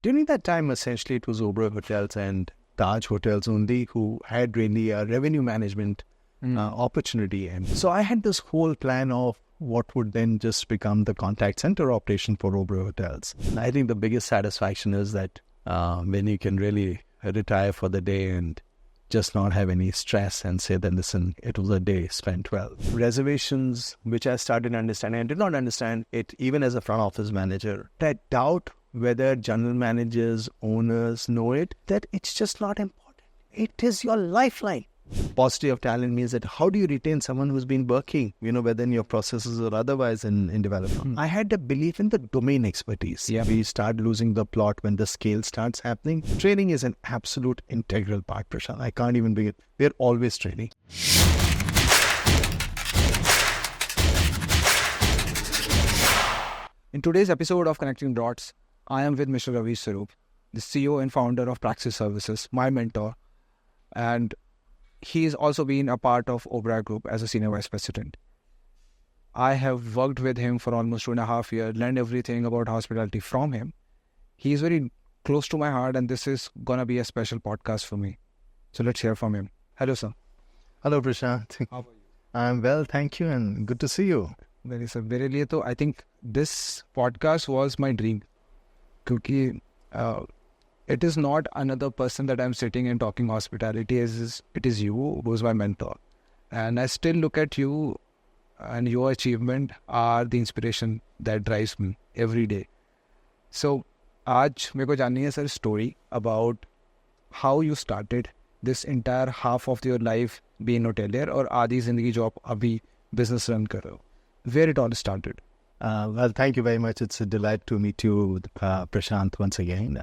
During that time, essentially, it was Oberoi Hotels and Taj Hotels only who had really a revenue management opportunity. And so I had this whole plan of what would then just become the contact center operation for Oberoi Hotels. And I think the biggest satisfaction is that when you can really retire for the day and just not have any stress and say that, listen, it was a day spent well. Reservations, which I started understanding, I did not understand it even as a front office manager. I doubt whether general managers, owners know it, that it's just not important. It is your lifeline. Paucity of talent means that how do you retain someone who's been working, whether in your processes or otherwise in development. I had a belief in the domain expertise. Yeah. We start losing the plot when the scale starts happening. Training is an absolute integral part, Prashant. I can't even begin. We're always training. In today's episode of Connecting Dots, I am with Mr. Ravish Swarup, the CEO and founder of Praxis Services, my mentor, and he's also been a part of Oberoi Group as a senior vice president. I have worked with him for almost 2.5 years, learned everything about hospitality from him. He's very close to my heart, and this is going to be a special podcast for me. So let's hear from him. Hello, sir. Hello, Prashant. How are you? I'm well, thank you, and good to see you. Very, sir. Very liye to I think this podcast was my dream. Because it is not another person that I'm sitting and talking hospitality. It is you who's my mentor. And I still look at you, and your achievement are the inspiration that drives me every day. So, आज मेरे को जाननी है sir story about how you started this entire half of your life being hotelier और आधी जिंदगी जो आप अभी business run कर रहे हो. Where it all started. Well, thank you very much. It's a delight to meet you, Prashant, once again.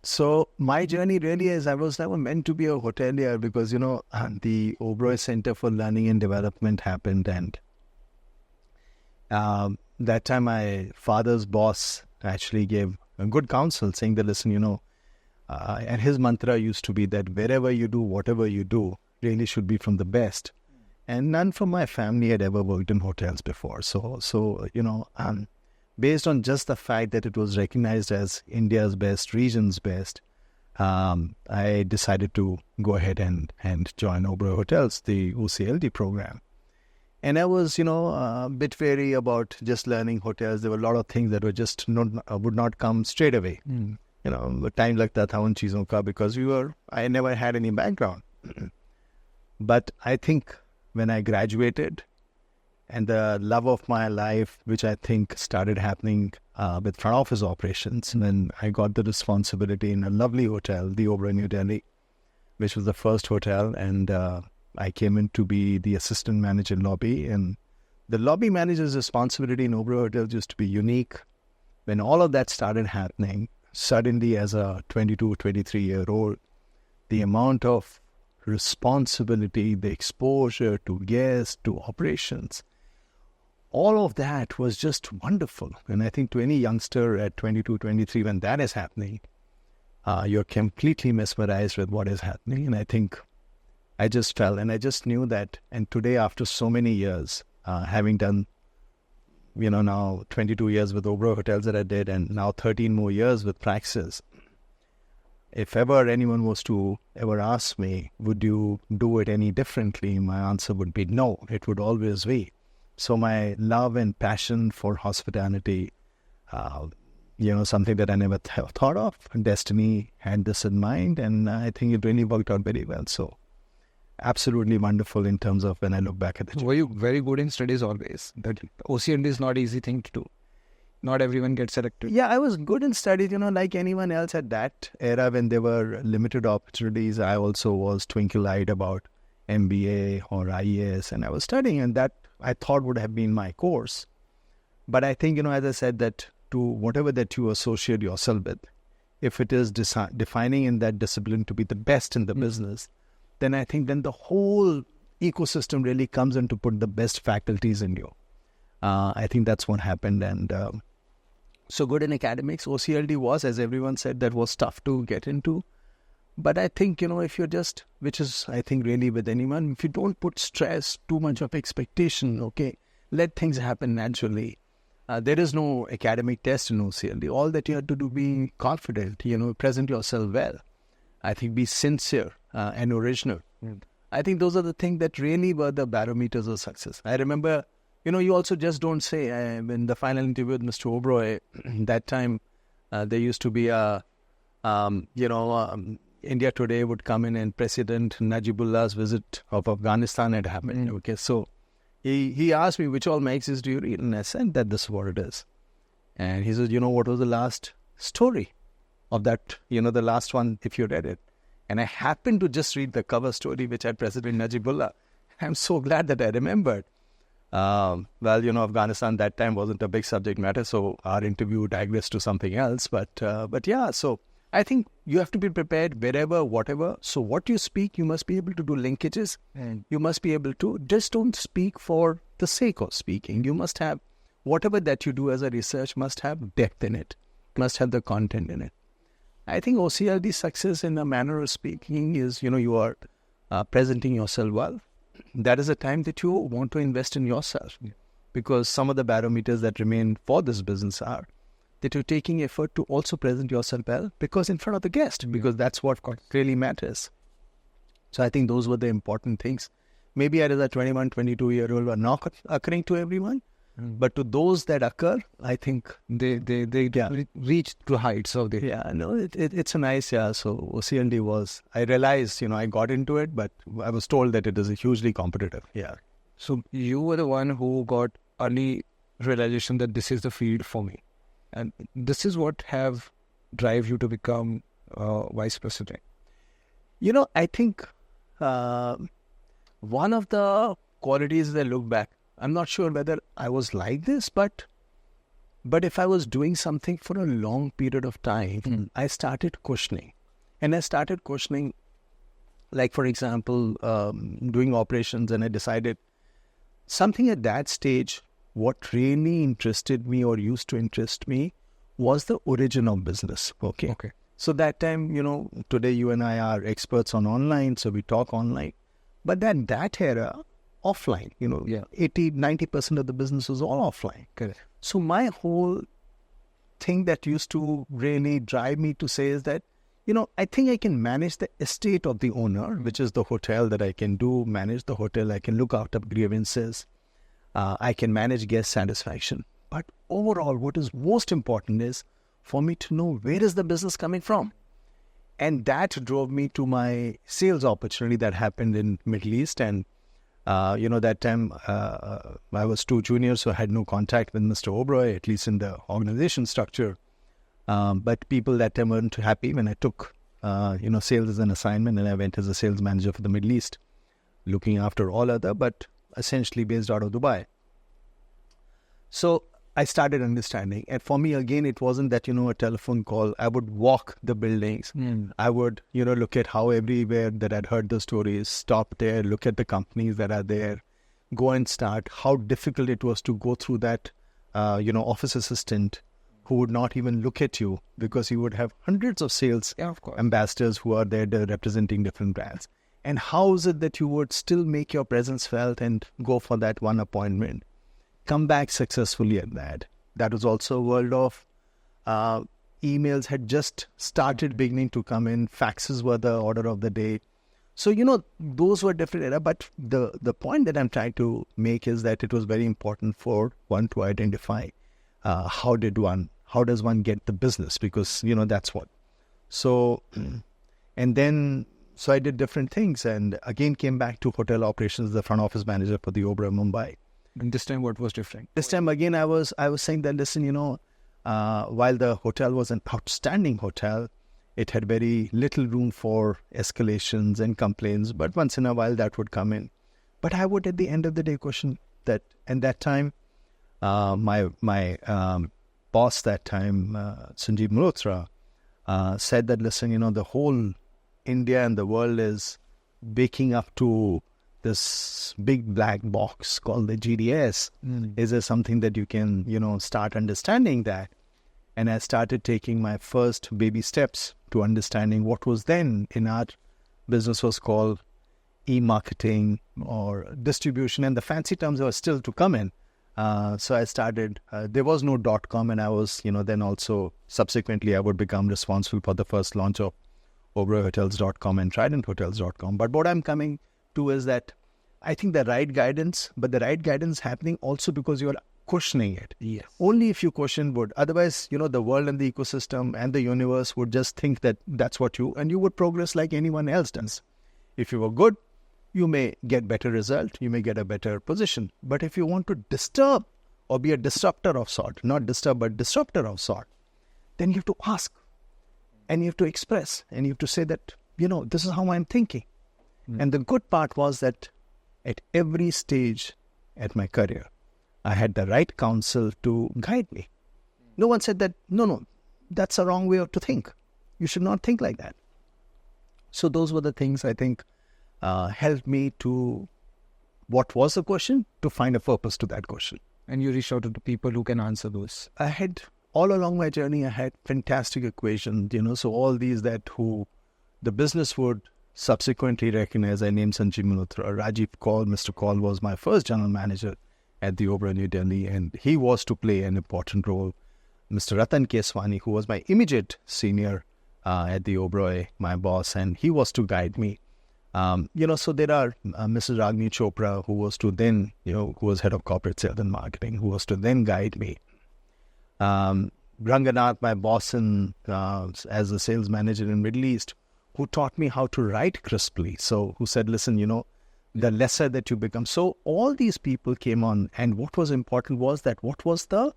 So my journey really is, I was never meant to be a hotelier because, the Oberoi Center for Learning and Development happened, and that time my father's boss actually gave a good counsel saying that, listen, and his mantra used to be that wherever you do, whatever you do, really should be from the best. And none from my family had ever worked in hotels before. So based on just the fact that it was recognized as India's best, region's best, I decided to go ahead and join Oberoi Hotels, the OCLD program. And I was, a bit wary about just learning hotels. There were a lot of things that were just would not come straight away. Time lagta tha un cheezon ka because I never had any background. But I think when I graduated, and the love of my life, which I think started happening with front office operations, when I got the responsibility in a lovely hotel, the Oberoi New Delhi, which was the first hotel, and I came in to be the assistant manager lobby, and the lobby manager's responsibility in Oberoi Hotels used to be unique. When all of that started happening, suddenly as a 22, 23-year-old, the amount of responsibility, the exposure to guests, to operations, all of that was just wonderful. And I think to any youngster at 22, 23, when that is happening, you're completely mesmerized with what is happening. And I think I just felt, and I just knew that, and today after so many years, having done, now 22 years with Oberoi Hotels that I did, and now 13 more years with Praxis, if ever anyone was to ever ask me, would you do it any differently? My answer would be no, it would always be. So my love and passion for hospitality, something that I never thought of. Destiny had this in mind, and I think it really worked out very well. So absolutely wonderful in terms of when I look back at the journey. Were you very good in studies always? That OCLD is not easy thing to do. Not everyone gets selected. Yeah, I was good in studies, like anyone else at that era when there were limited opportunities. I also was twinkle-eyed about MBA or IAS, and I was studying, and that I thought would have been my course. But I think, as I said, that to whatever that you associate yourself with, if it is defining in that discipline to be the best in the business, then I think then the whole ecosystem really comes in to put the best faculties in you. I think that's what happened. And so good in academics, OCLD was, as everyone said, that was tough to get into. But I think, if you're just, which is, I think, really with anyone, if you don't put stress, too much of expectation, okay, let things happen naturally. There is no academic test in OCLD. All that you have to do, be confident, present yourself well. I think be sincere and original. I think those are the things that really were the barometers of success. I remember, you also just don't say, in the final interview with Mr. Oberoi, that time there used to be India Today would come in and President Najibullah's visit of Afghanistan had happened. Okay, so he asked me, which all magazines do you read? And I said that this is what it is. And he said, what was the last story of that, the last one, if you read it? And I happened to just read the cover story which had President Najibullah. I'm so glad that I remembered. Afghanistan that time wasn't a big subject matter, so our interview digressed to something else. But yeah, so I think you have to be prepared wherever, whatever. So what you speak, you must be able to do linkages. And you must be able to, just don't speak for the sake of speaking. You must have, whatever that you do as a research must have depth in it, must have the content in it. I think OCLD success in a manner of speaking is, you are presenting yourself well. That is a time that you want to invest in yourself, because some of the barometers that remain for this business are that you're taking effort to also present yourself well, because in front of the guest, because that's what really matters. So I think those were the important things. Maybe as a 21, 22-year-old are not occurring to everyone, but to those that occur, I think they reach to heights of the... Yeah, no, it's a nice, so OCLD was, I realized, I got into it, but I was told that it is a hugely competitive. Yeah. So you were the one who got early realization that this is the field for me. And this is what have drive you to become vice president. I think one of the qualities that I look back, I'm not sure whether I was like this, but if I was doing something for a long period of time, I started questioning. And I started questioning, like, for example, doing operations, and I decided something at that stage, what really interested me or used to interest me was the origin of business. Okay. So that time, today you and I are experts on online, so we talk online. But then that era, offline, 80-90% of the business was all offline. Correct. So my whole thing that used to really drive me to say is that, I think I can manage the estate of the owner, which is the hotel, that I can manage the hotel. I can look after grievances. I can manage guest satisfaction. But overall, what is most important is for me to know where is the business coming from. And that drove me to my sales opportunity that happened in Middle East. And that time I was too junior, so I had no contact with Mr. Oberoi, at least in the organization structure. But people that time weren't too happy when I took, sales as an assignment, and I went as a sales manager for the Middle East, looking after all other, but essentially based out of Dubai. So I started understanding. And for me, again, it wasn't that, a telephone call. I would walk the buildings. I would, look at how everywhere that I'd heard the stories, stop there, look at the companies that are there, go and start. How difficult it was to go through that, office assistant who would not even look at you, because you would have hundreds of sales ambassadors who are there representing different brands. And how is it that you would still make your presence felt and go for that one appointment? Come back successfully at that. That was also a world of emails had just started beginning to come in. Faxes were the order of the day. So, those were different era. But the point that I'm trying to make is that it was very important for one to identify how does one get the business? Because, that's what. So, and then, so I did different things, and again came back to hotel operations, the front office manager for the Oberoi Mumbai. And this time, what was different? This time, again, I was saying that, listen, while the hotel was an outstanding hotel, it had very little room for escalations and complaints, but once in a while that would come in. But I would, at the end of the day, question that, and that time, my boss that time, Sanjeev Malhotra, said that, listen, the whole India and the world is waking up to this big black box called the GDS. Is there something that you can, start understanding that? And I started taking my first baby steps to understanding what was then in our business was called e-marketing or distribution. And the fancy terms were still to come in. So I started, there was no .com, and I was, then also subsequently I would become responsible for the first launch of OberoiHotels.com and TridentHotels.com. But what I'm coming to is that I think the right guidance, but the right guidance happening also because you're questioning it. Yes. Only if you question would. Otherwise, the world and the ecosystem and the universe would just think that that's what and you would progress like anyone else does. If you were good, you may get better result, you may get a better position. But if you want to disturb or be a disruptor of sort, not disturb, but disruptor of sort, then you have to ask and you have to express and you have to say that, this is how I'm thinking. And the good part was that at every stage at my career, I had the right counsel to guide me. No one said that, no, that's a wrong way to think. You should not think like that. So those were the things I think helped me to, what was the question, to find a purpose to that question. And you reach out to the people who can answer those. I had, all along my journey, I had fantastic equations, so all these who the business would subsequently recognize. I named Sanjeev Malhotra. Rajiv Kaul, Mr. Kaul was my first general manager at the Oberoi New Delhi, and he was to play an important role. Mr. Ratan Keswani, who was my immediate senior at the Oberoi, my boss, and he was to guide me. So there are Mrs. Ragini Chopra, who was to then, who was head of corporate sales and marketing, who was to then guide me. Ranganath, my boss as a sales manager in Middle East, who taught me how to write crisply. So who said, listen, the lesser that you become. So all these people came on, and what was important was that what was the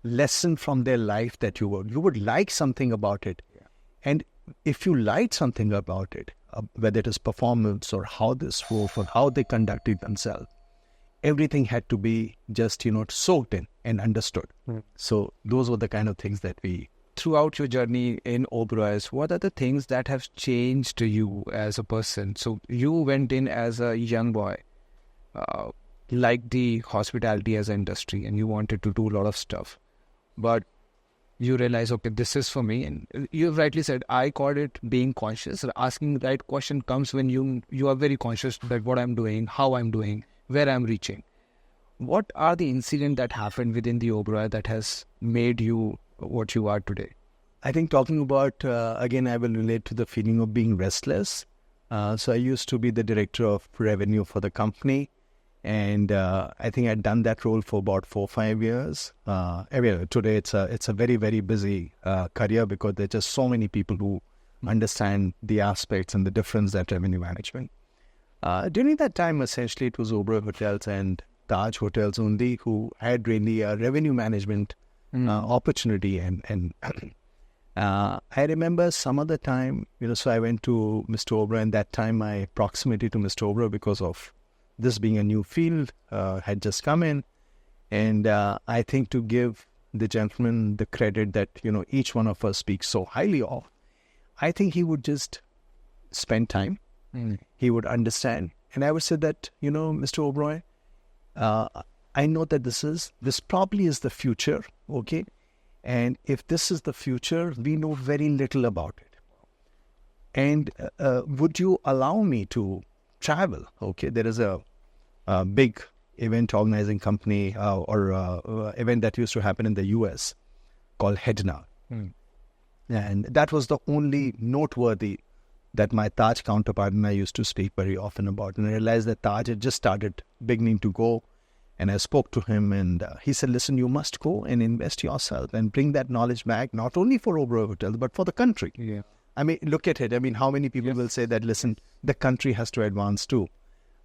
lesson from their life that you would like something about it. Yeah. And if you liked something about it, whether it is performance or how this worked or how they conducted themselves, everything had to be just, soaked in and understood. So those were the kind of things that we... Throughout your journey in Oberoi, what are the things that have changed you as a person? So you went in as a young boy, like the hospitality as an industry, and you wanted to do a lot of stuff. But you realize, okay, this is for me. And you've rightly said, I called it being conscious. Asking the right question comes when you are very conscious that what I'm doing, how I'm doing, where I'm reaching. What are the incidents that happened within the Oberoi that has made you what you are today? I think talking about, again, I will relate to the feeling of being restless. So I used to be the director of revenue for the company. And I think I'd done that role for about 4 or 5 years. Today it's a very, very busy career because there's just so many people who understand the aspects and the difference that revenue management. During that time, essentially, it was Oberoi Hotels and Taj Hotels only who had really a revenue management opportunity. And I remember some other time, so I went to Mr. Oberoi, and that time my proximity to Mr. Oberoi, because of this being a new field, had just come in. And I think to give the gentleman the credit that, each one of us speaks so highly of, I think he would just spend time. He would understand. And I would say that, Mr. Oberoi, I know that this probably is the future, okay? And if this is the future, we know very little about it. And would you allow me to travel? Okay, there is a big event organizing company or event that used to happen in the US called HEDNA. And that was the only noteworthy that my Taj counterpart and I used to speak very often about. And I realized that Taj had just started beginning to go. And I spoke to him, and he said, listen, you must go and invest yourself and bring that knowledge back, not only for Oberoi Hotels, but for the country. Yeah. I mean, look at it. I mean, how many people will say that, listen, the country has to advance too.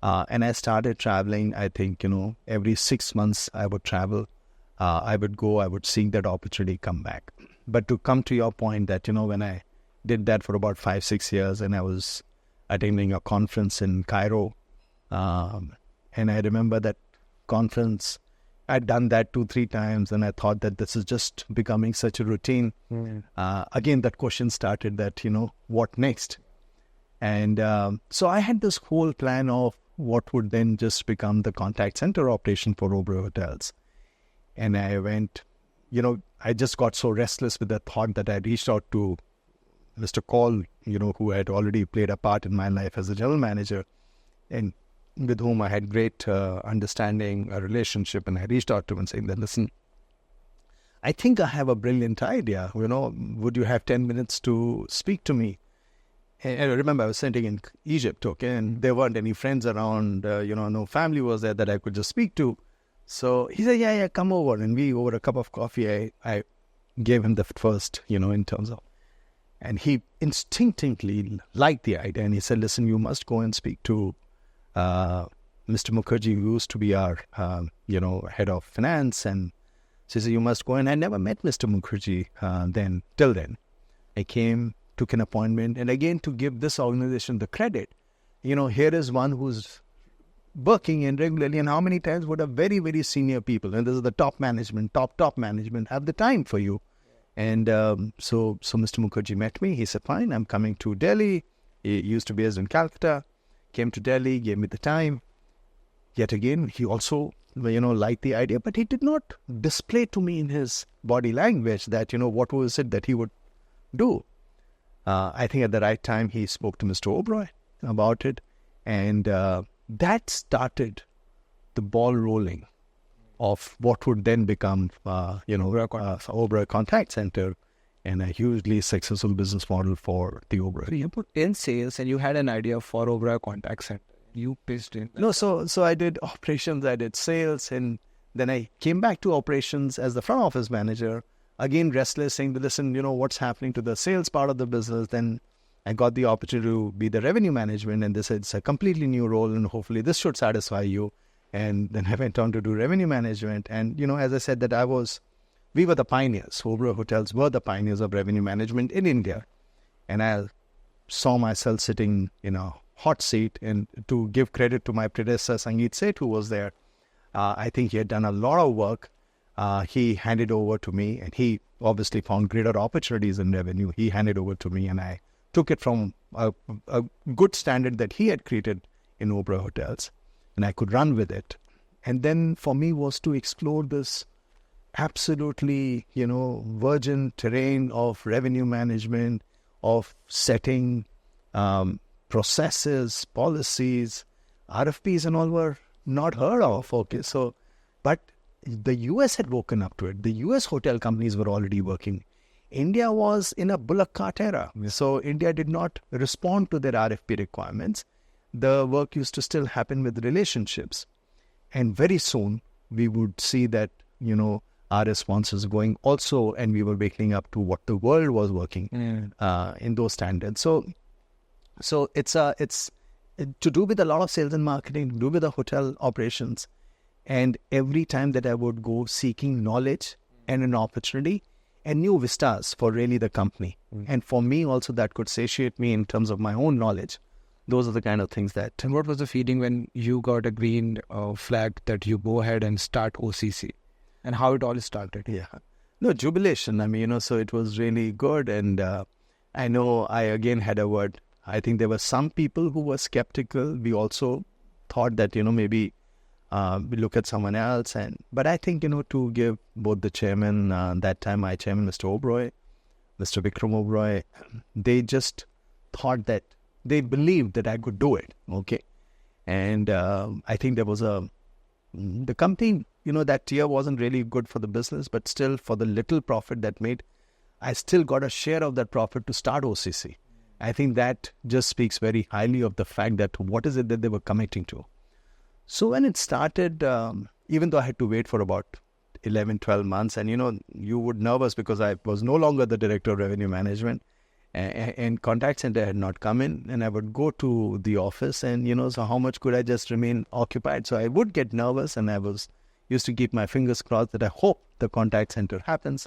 And I started traveling. I think, every 6 months I would travel. I would go, I would seek that opportunity, come back. But to come to your point that, when I did that for about 5-6 years, and I was attending a conference in Cairo, and I remember that conference, I'd done that 2-3 times, and I thought that this is just becoming such a routine. Again, that question started that, what next? And so I had this whole plan of what would then just become the contact center operation for Oberoi Hotels. And I went, I just got so restless with the thought that I reached out to Mr. Kaul, who had already played a part in my life as a general manager. And with whom I had great understanding, a relationship, and I reached out to him and saying that, listen, I think I have a brilliant idea. Would you have 10 minutes to speak to me? And I remember I was sitting in Egypt, okay, and there weren't any friends around, no family was there that I could just speak to. So he said, yeah, come over. And over a cup of coffee, I gave him the first, in terms of, and he instinctively liked the idea. And he said, listen, you must go and speak to Mr. Mukherjee, who used to be our, head of finance. And so he said, you must go. And I never met Mr. Mukherjee till then. I came, took an appointment. And again, to give this organization the credit, here is one who's working in regularly, and how many times would a very, very senior people, and this is the top management, top management, have the time for you? And so Mr. Mukherjee met me. He said, fine, I'm coming to Delhi. He used to be based in Calcutta, came to Delhi, gave me the time. Yet again, he also, liked the idea, but he did not display to me in his body language that, what was it that he would do. I think at the right time, he spoke to Mr. Oberoi about it, and that started the ball rolling of what would then become, Oberoi Contact Center, and a hugely successful business model for the Oberoi. So you put in sales, and you had an idea for Oberoi Contact Center. You pitched in. No, so I did operations, I did sales, and then I came back to operations as the front office manager. Again, restless, saying, listen, what's happening to the sales part of the business. Then I got the opportunity to be the revenue management, and this is a completely new role, and hopefully this should satisfy you. And then I went on to do revenue management. And, as I said, that we were the pioneers. Oberoi Hotels were the pioneers of revenue management in India. And I saw myself sitting in a hot seat, and to give credit to my predecessor, Sangeet Seth, who was there, I think he had done a lot of work. He handed over to me, and he obviously found greater opportunities in revenue. He handed over to me, and I took it from a good standard that he had created in Oberoi Hotels, and I could run with it. And then for me was to explore this absolutely, virgin terrain of revenue management, of setting processes, policies, RFPs and all were not heard of. Okay, so, but the US had woken up to it. The US hotel companies were already working. India was in a bullock cart era. So India did not respond to their RFP requirements. The work used to still happen with relationships. And very soon we would see that, our responses going also, and we were waking up to what the world was working in those standards. So it's to do with a lot of sales and marketing, to do with the hotel operations. And every time that I would go seeking knowledge and an opportunity and new vistas for really the company. And for me also, that could satiate me in terms of my own knowledge. Those are the kind of things that... And what was the feeling when you got a green flag that you go ahead and start OCC? And how it all started? Yeah. No, jubilation. So it was really good. And I know I again had a word. I think there were some people who were skeptical. We also thought that, maybe we look at someone else. But I think, to give both the chairman, that time my chairman, Mr. Oberoi, Mr. Vikram Oberoi, they just thought that they believed that I could do it. Okay. And I think there was the company, that year wasn't really good for the business, but still for the little profit that made, I still got a share of that profit to start OCC. I think that just speaks very highly of the fact that what is it that they were committing to. So when it started, even though I had to wait for about 11, 12 months, and you would nervous because I was no longer the director of revenue management, and contact center had not come in, and I would go to the office, and so how much could I just remain occupied? So I would get nervous, and I used to keep my fingers crossed that I hope the contact center happens.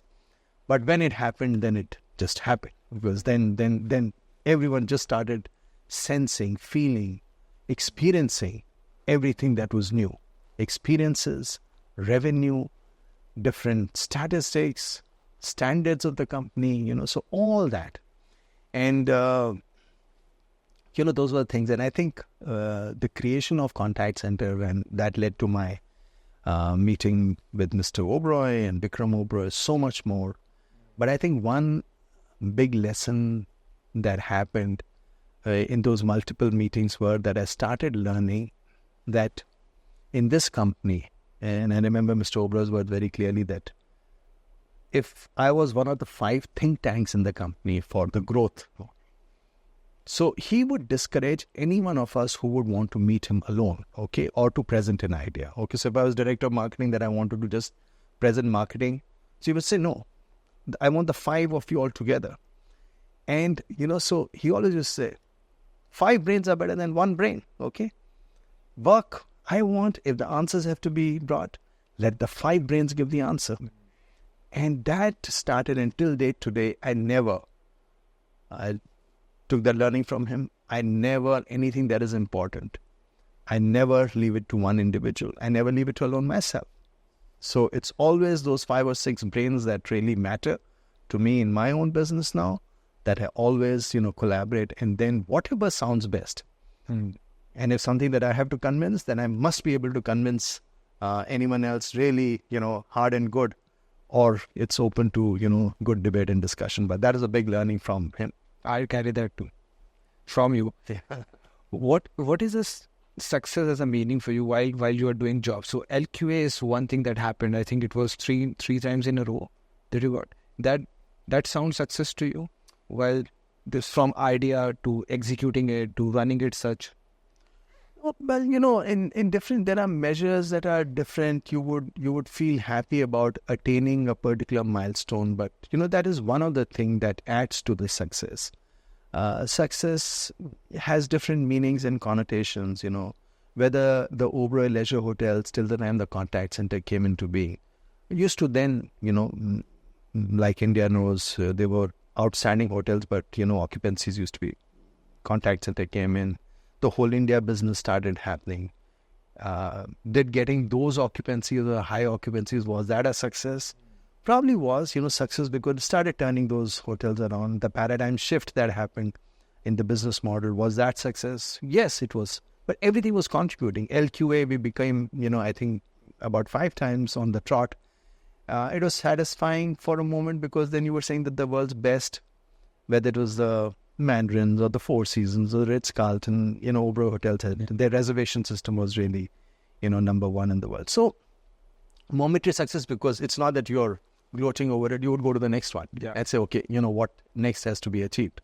But when it happened, then it just happened, because then everyone just started sensing, feeling, experiencing everything that was new. Experiences, revenue, different statistics, standards of the company, so all that. And, those were things. And I think the creation of Contact Center, and that led to my meeting with Mr. Oberoi and Vikram Oberoi, so much more. But I think one big lesson that happened in those multiple meetings were that I started learning that in this company, and I remember Mr. Ober's word very clearly, that if I was one of the 5 think tanks in the company for the growth, so he would discourage any one of us who would want to meet him alone, okay, or to present an idea. Okay, so if I was director of marketing that I wanted to just present marketing, so he would say, no, I want the 5 of you all together. And, so he always just say, 5 brains are better than 1 brain, okay? Work, I want, if the answers have to be brought, let the 5 brains give the answer. And that started until date today. I took the learning from him. Anything that is important, I never leave it to one individual. I never leave it to alone myself. So it's always those 5 or 6 brains that really matter to me in my own business now, that I always, collaborate, and then whatever sounds best. And if something that I have to convince, then I must be able to convince anyone else really, hard and good, or it's open to, good debate and discussion. But that is a big learning from him. I'll carry that too from you. What is this success as a meaning for you while you are doing jobs? So LQA is one thing that happened. I think it was three times in a row that you got. That sounds success to you? Well, this from idea to executing it to running it such. Well, in different, there are measures that are different. You would feel happy about attaining a particular milestone, but that is one of the things that adds to the success. Success has different meanings and connotations. Whether the Oberoi Leisure Hotels, till the time the contact center came into being, used to then, like India knows, they were outstanding hotels, but occupancies used to be. Contact center came in. The whole India business started happening. Did getting those occupancies or high occupancies, was that a success? Probably was, success because it started turning those hotels around. The paradigm shift that happened in the business model, was that success? Yes, it was. But everything was contributing. LQA, we became, I think about 5 times on the trot. It was satisfying for a moment because then you were saying that the world's best, whether it was the Mandarins or the Four Seasons or the Ritz-Carlton, Oberoi Hotels, their reservation system was really, number 1 in the world. So, momentary success, because it's not that you're gloating over it, you would go to the next one and say, okay, what next has to be achieved.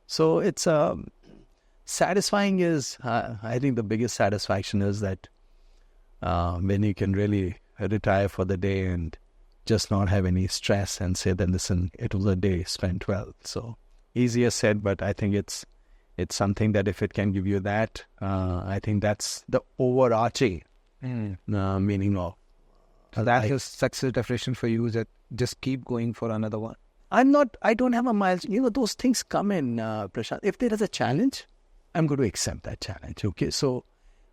So, it's satisfying is, I think the biggest satisfaction is that when you can really retire for the day and just not have any stress and say that, listen, it was a day spent well. So, easier said, but I think it's something that if it can give you that, I think that's the overarching meaning of. That is success definition for you, that just keep going for another one. I don't have a milestone. Those things come in, Prashant. If there is a challenge, I'm going to accept that challenge. Okay. So,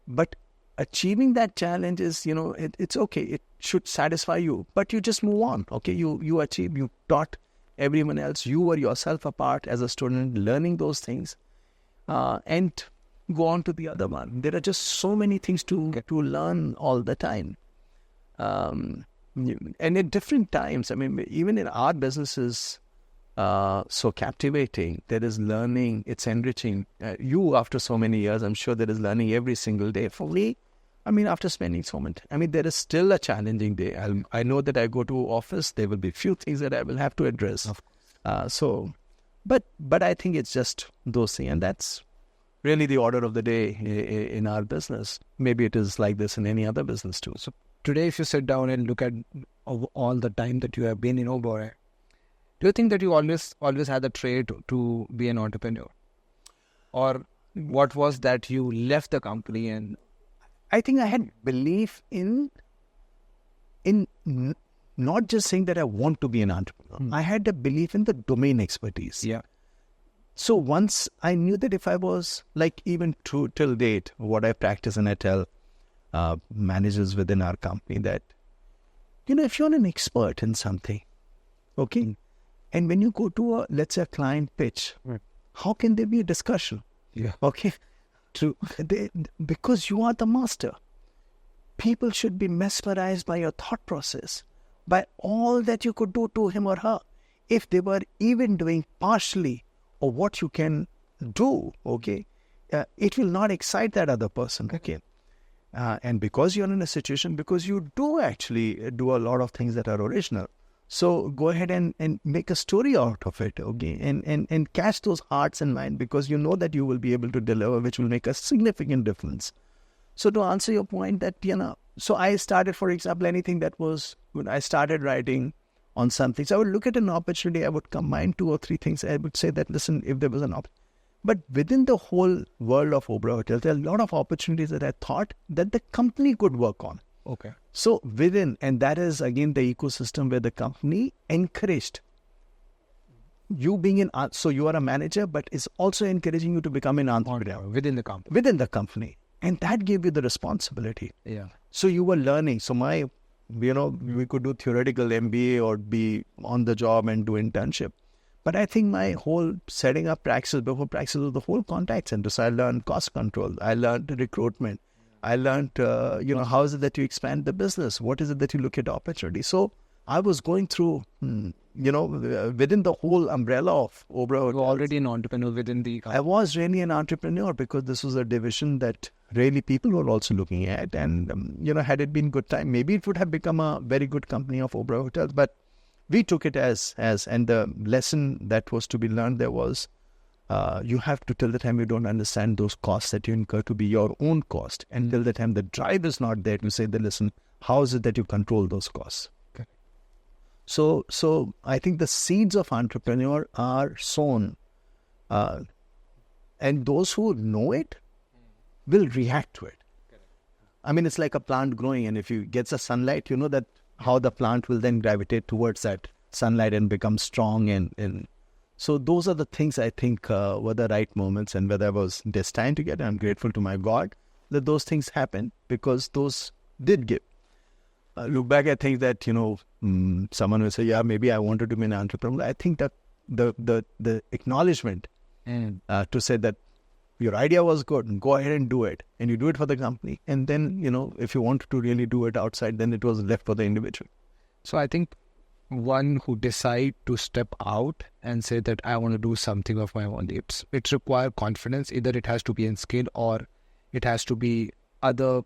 but achieving that challenge is, it's okay. It should satisfy you, but you just move on. Okay. You achieve, you taught everyone else, you were yourself a part as a student, learning those things, and go on to the other one. There are just so many things to learn all the time. And at different times, even in our businesses, so captivating. There is learning, it's enriching. You, after so many years, I'm sure there is learning every single day. For me, after spending so much, there is still a challenging day. I know that I go to office, there will be few things that I will have to address. But I think it's just those things, and that's really the order of the day in our business. Maybe it is like this in any other business too. So today, if you sit down and look at all the time that you have been in Oberoi, do you think that you always had the trait to be an entrepreneur? Or what was that you left the company and... I think I had belief in not just saying that I want to be an entrepreneur. I had a belief in the domain expertise. Yeah. So once I knew that if I was, like even till date, what I practice and I tell managers within our company that, if you're an expert in something, okay, and when you go to let's say a client pitch, how can there be a discussion? Yeah. Okay. Because you are the master. People should be mesmerized by your thought process, by all that you could do to him or her. If they were even doing partially or what you can do, okay, it will not excite that other person, okay. And because you're in a situation, because you do actually do a lot of things that are original. So go ahead and make a story out of it, okay? And catch those hearts and minds, because you know that you will be able to deliver, which will make a significant difference. So to answer your point that, so I started, for example, anything that was, when I started writing on something, so I would look at an opportunity, I would combine 2 or 3 things. I would say that, listen, if there was an opportunity. But within the whole world of Oberoi Hotels, there are a lot of opportunities that I thought that the company could work on. Okay. So within, and that is again the ecosystem where the company encouraged you being so you are a manager, but it's also encouraging you to become an entrepreneur. Within the company. Within the company. And that gave you the responsibility. Yeah. So you were learning. So we could do theoretical MBA or be on the job and do internship. But I think my whole setting up Praxis, before Praxis, was the whole contact center. So I learned cost control. I learned recruitment. I learned, how is it that you expand the business? What is it that you look at opportunity? So I was going through, within the whole umbrella of Oberoi Hotels. You were already an entrepreneur within the company. I was really an entrepreneur, because this was a division that really people were also looking at. And, had it been good time, maybe it would have become a very good company of Oberoi Hotels. But we took it as, and the lesson that was to be learned there was, you have to, till the time you don't understand those costs that you incur to be your own cost, and till the time the drive is not there to say that, listen, how is it that you control those costs? Okay. So I think the seeds of entrepreneur are sown, and those who know it will react to it. I mean, it's like a plant growing, and if you get the sunlight, you know that how the plant will then gravitate towards that sunlight and become strong. And so those are the things I think were the right moments, and whether I was destined to get, I'm grateful to my God that those things happened, because those did give. Look back, I think that, someone will say, yeah, maybe I wanted to be an entrepreneur. I think that the acknowledgement to say that your idea was good, and go ahead and do it, and you do it for the company. And then, if you wanted to really do it outside, then it was left for the individual. So I think one who decide to step out and say that I want to do something of my own, it requires confidence. Either it has to be in skill, or it has to be other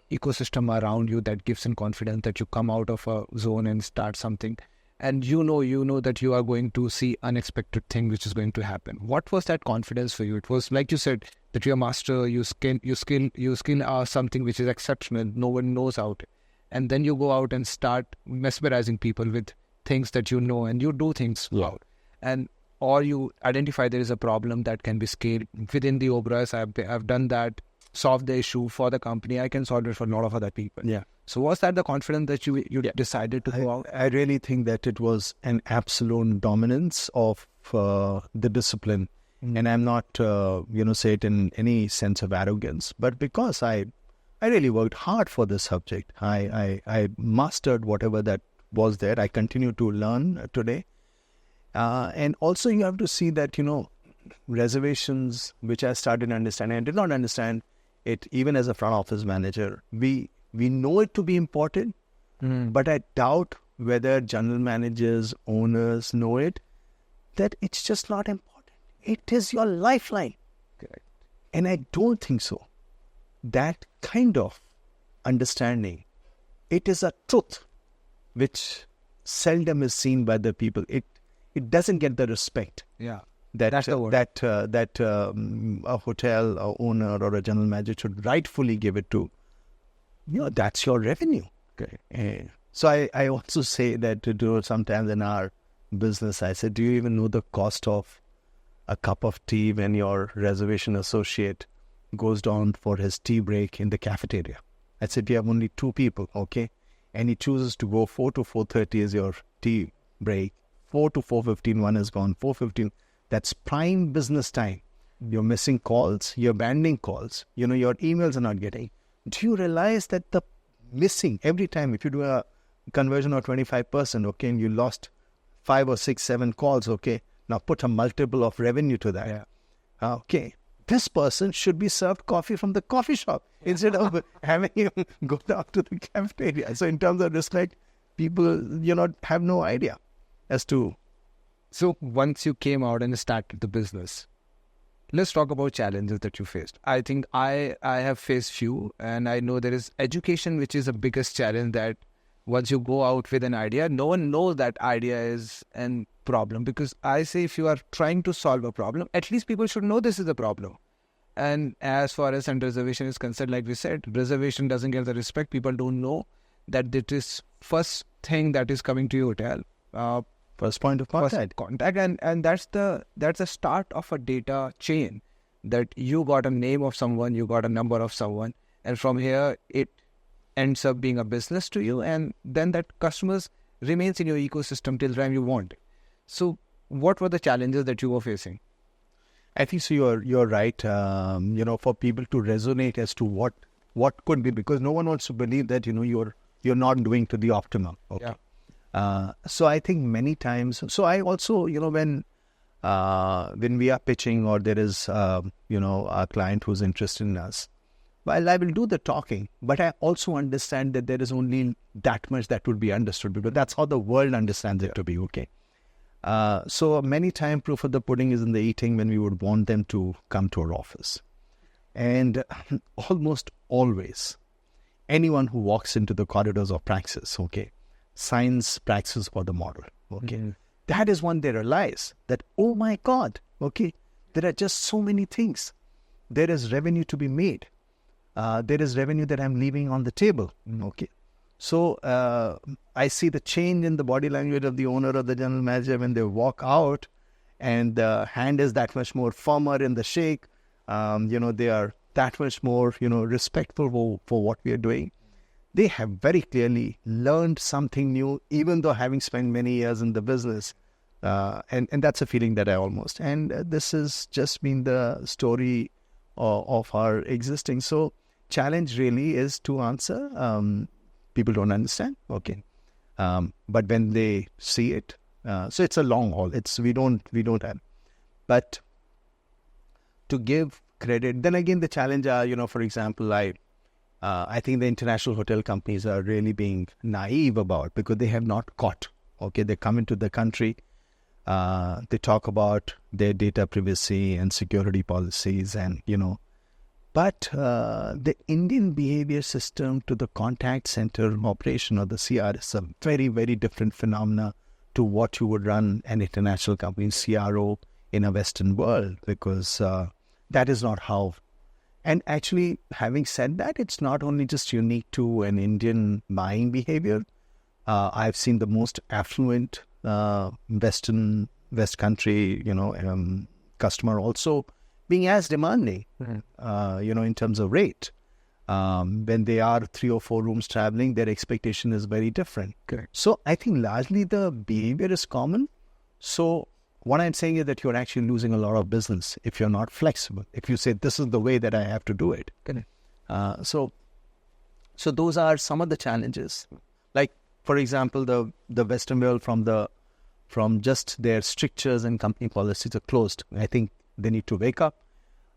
ecosystem around you that gives in confidence that you come out of a zone and start something. And you know that you are going to see unexpected thing which is going to happen. What was that confidence for you? It was like you said that you're a master, you skill are something which is exceptional. No one knows out, and then you go out and start mesmerizing people with things that you know, and you do things out, or you identify there is a problem that can be scaled within the Oberoi's. I've done that, solved the issue for the company. I can solve it for a lot of other people. Yeah. So was that the confidence that you decided to go out? I really think that it was an absolute dominance of the discipline. And I'm not, say it in any sense of arrogance, but because I really worked hard for this subject. I mastered whatever that was there. I continue to learn today. And also you have to see that, reservations, which I started understanding. I did not understand it even as a front office manager. We know it to be important, but I doubt whether general managers, owners know it, that it's just not important. It is your lifeline. Correct. And I don't think so. That kind of understanding, it is a truth which seldom is seen by the people. It doesn't get the respect. Yeah. That's the word. That a hotel owner or a general manager should rightfully give it to. That's your revenue. Okay. So I also say that sometimes in our business, I say, do you even know the cost of a cup of tea when your reservation associate goes down for his tea break in the cafeteria? I said, we have only 2 people, okay? And he chooses to go 4 to 4:30 is your tea break. 4 to 4:15, one is gone. 4:15, that's prime business time. You're missing calls, you're abandoning calls, your emails are not getting. Do you realize that the missing every time, if you do a conversion of 25%, okay, and you lost 5 or 6, 7 calls, okay, now put a multiple of revenue to that. Yeah. Okay, this person should be served coffee from the coffee shop instead of having him go down to the cafeteria. So in terms of respect, people, have no idea as to. So once you came out and started the business, let's talk about challenges that you faced. I think I have faced few, and I know there is education, which is the biggest challenge, that once you go out with an idea, no one knows that idea is a problem. Because I say, if you are trying to solve a problem, at least people should know this is a problem. And as far as reservation is concerned, like we said, reservation doesn't get the respect. People don't know that it is first thing that is coming to your hotel. First point of contact. And that's the start of a data chain, that you got a name of someone, you got a number of someone, and from here it ends up being a business to you, and then that customers remains in your ecosystem till time you want it. So what were the challenges that you were facing? I think so. You're right. For people to resonate as to what could be, because no one wants to believe that you're not doing to the optimum. Okay. Yeah. So I think many times. So I also when we are pitching, or there is a client who's interested in us, while I will do the talking, but I also understand that there is only that much that would be understood, because that's how the world understands it to be. Okay. So many times proof of the pudding is in the eating, when we would want them to come to our office. And almost always, anyone who walks into the corridors of Praxis, okay, signs Praxis for the model. Okay. Mm-hmm. That is when they realize that, oh my God, okay, there are just so many things. There is revenue to be made. There is revenue that I'm leaving on the table. Okay. So I see the change in the body language of the owner or the general manager when they walk out, and the hand is that much more firmer in the shake. They are that much more, respectful for what we are doing. They have very clearly learned something new, even though having spent many years in the business. And that's a feeling that I almost. And this has just been the story of our existing. So challenge really is to answer. People don't understand. Okay. But when they see it, so it's a long haul. We don't have. But to give credit, then again, the challenge are, for example, I think the international hotel companies are really being naive about, because they have not caught. Okay, they come into the country, they talk about their data privacy and security policies, and but the Indian behavior system to the contact center operation, or the CR, is a very, very different phenomena to what you would run an international company CRO in a Western world, because that is not how. And actually, having said that, it's not only just unique to an Indian buying behavior. I've seen the most affluent West country, customer also being as demanding, in terms of rate. When they are 3 or 4 rooms traveling, their expectation is very different. Correct. So I think largely the behavior is common. So what I'm saying is that you're actually losing a lot of business if you're not flexible. If you say, this is the way that I have to do it. Correct. So those are some of the challenges. Like, for example, the Western world, from just their strictures and company policies are closed. I think they need to wake up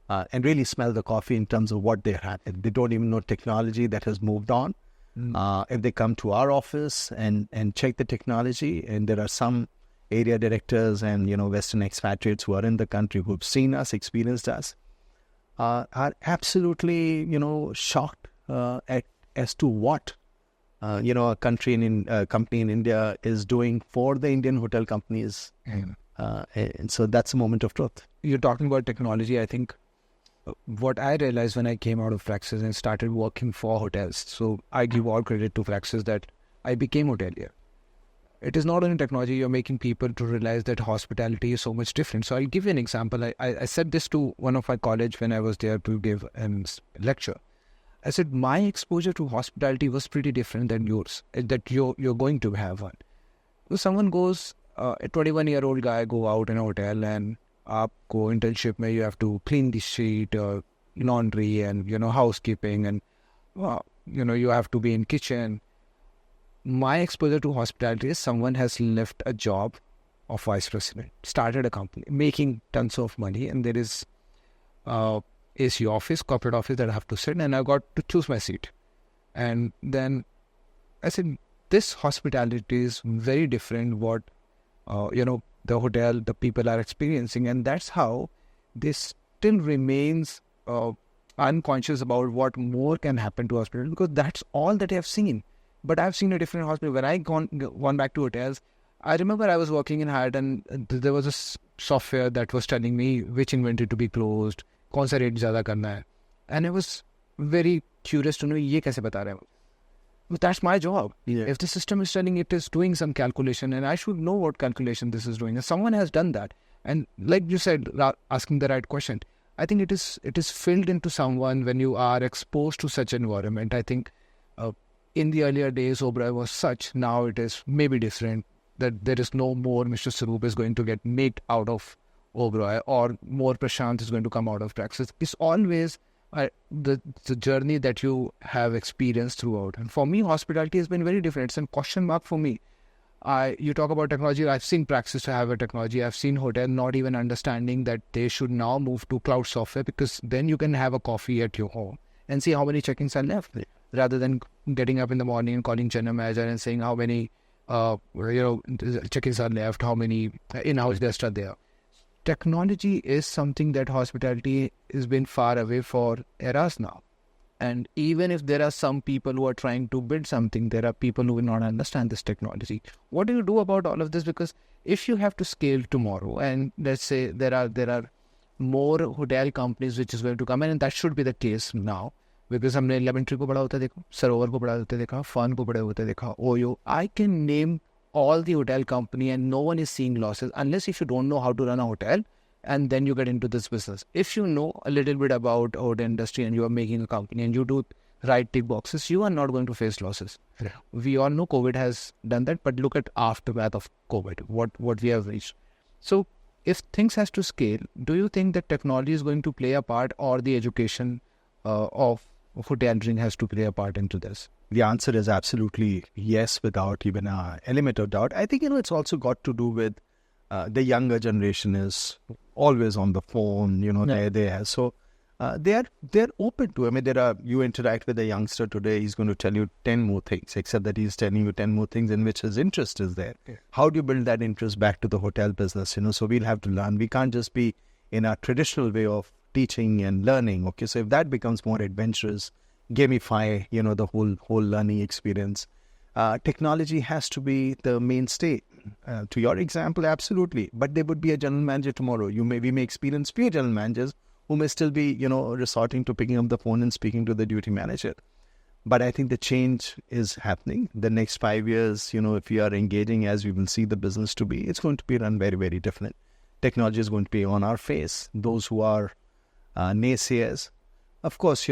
and really smell the coffee in terms of what they have. They don't even know technology that has moved on. If they come to our office and check the technology, and there are some area directors and Western expatriates who are in the country who've seen us, experienced us, are absolutely shocked as to what a company in India is doing for the Indian hotel companies. And so that's a moment of truth. You're talking about technology. I think what I realized when I came out of Praxis and started working for hotels, so I give all credit to Praxis that I became hotelier. It is not only technology, you're making people to realize that hospitality is so much different. So I'll give you an example. I said this to one of my college when I was there to give a lecture. I said, my exposure to hospitality was pretty different than yours, that you're going to have one. So someone goes, a 21-year-old guy go out in a hotel, and aapko internship mein you have to clean the sheet, laundry, and housekeeping, and you have to be in kitchen. My exposure to hospitality is someone has left a job of vice president, started a company, making tons of money, and there is AC office, corporate office that I have to sit, and I got to choose my seat. And then I said, this hospitality is very different what, the hotel, the people are experiencing. And that's how this still remains unconscious about what more can happen to hospital, because that's all that I've seen. But I've seen a different hospital. When I gone back to hotels, I remember I was working in Hyatt and there was a software that was telling me which inventory to be closed, kaun sa rate zyada karna hai. And I was very curious to know ye kaise bata rahe hain. But that's my job. Yeah. If the system is telling it is doing some calculation, and I should know what calculation this is doing, and someone has done that. And like you said, asking the right question, I think it is filled into someone when you are exposed to such environment. I think in the earlier days, Oberoi was such. Now it is maybe different. That there is no more Mr. Swarup is going to get made out of Oberoi, or more Prashant is going to come out of Praxis. It's always the journey that you have experienced throughout. And for me, hospitality has been very different. It's a question mark for me. You talk about technology. I've seen Praxis to have a technology. I've seen hotel not even understanding that they should now move to cloud software, because then you can have a coffee at your home and see how many check-ins are left, rather than getting up in the morning and calling general manager and saying how many check-ins are left, how many in-house guests are there. Technology is something that hospitality has been far away for eras now. And even if there are some people who are trying to build something, there are people who will not understand this technology. What do you do about all of this? Because if you have to scale tomorrow, and let's say there are more hotel companies which is going to come in, and that should be the case now, because हमने Lemon Tree को बड़ा होता देखा, सरोवर को बड़ा होता देखा, Fun को बड़ा होता देखा, Oyo. I can name all the hotel company and no one is seeing losses, unless if you don't know how to run a hotel, and then you get into this business. If you know a little bit about hotel industry and you are making a company and you do right tick boxes, you are not going to face losses. Yeah. We all know COVID has done that, but look at aftermath of COVID, what we have reached. So if things has to scale, do you think that technology is going to play a part, or the education of hoteling has to play a part into this? The answer is absolutely yes, without even an element of doubt. I think, it's also got to do with the younger generation is always on the phone, they're so they're open to. I mean, you interact with a youngster today, he's going to tell you 10 more things, except that he's telling you 10 more things in which his interest is there. Yeah. How do you build that interest back to the hotel business? So we'll have to learn. We can't just be in our traditional way of teaching and learning. Okay, so if that becomes more adventurous, gamify, the whole learning experience. Technology has to be the mainstay. To your example, absolutely. But there would be a general manager tomorrow. We may experience few general managers who may still be, resorting to picking up the phone and speaking to the duty manager. But I think the change is happening. The next 5 years, if we are engaging as we will see the business to be, it's going to be run very, very different. Technology is going to be on our face. Those who are naysayers, of course,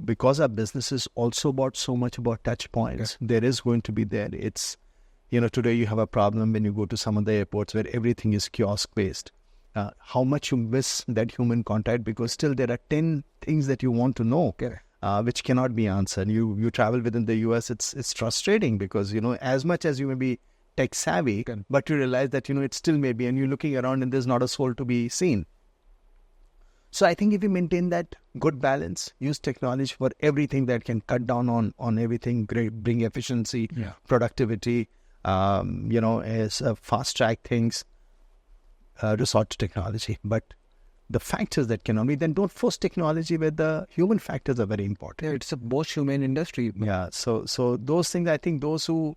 because our business is also so much about touch points, there is going to be there. It's, today you have a problem when you go to some of the airports where everything is kiosk-based. How much you miss that human contact, because still there are 10 things that you want to know, which cannot be answered. You travel within the US, it's frustrating because, as much as you may be tech savvy, but you realize that, it still may be, and you're looking around and there's not a soul to be seen. So I think if you maintain that good balance, use technology for everything that can cut down on everything, bring efficiency, productivity, fast track things, resort to technology. But the factors that cannot be, then don't force technology where the human factors are very important. It's a both human industry. Yeah. So those things, I think those who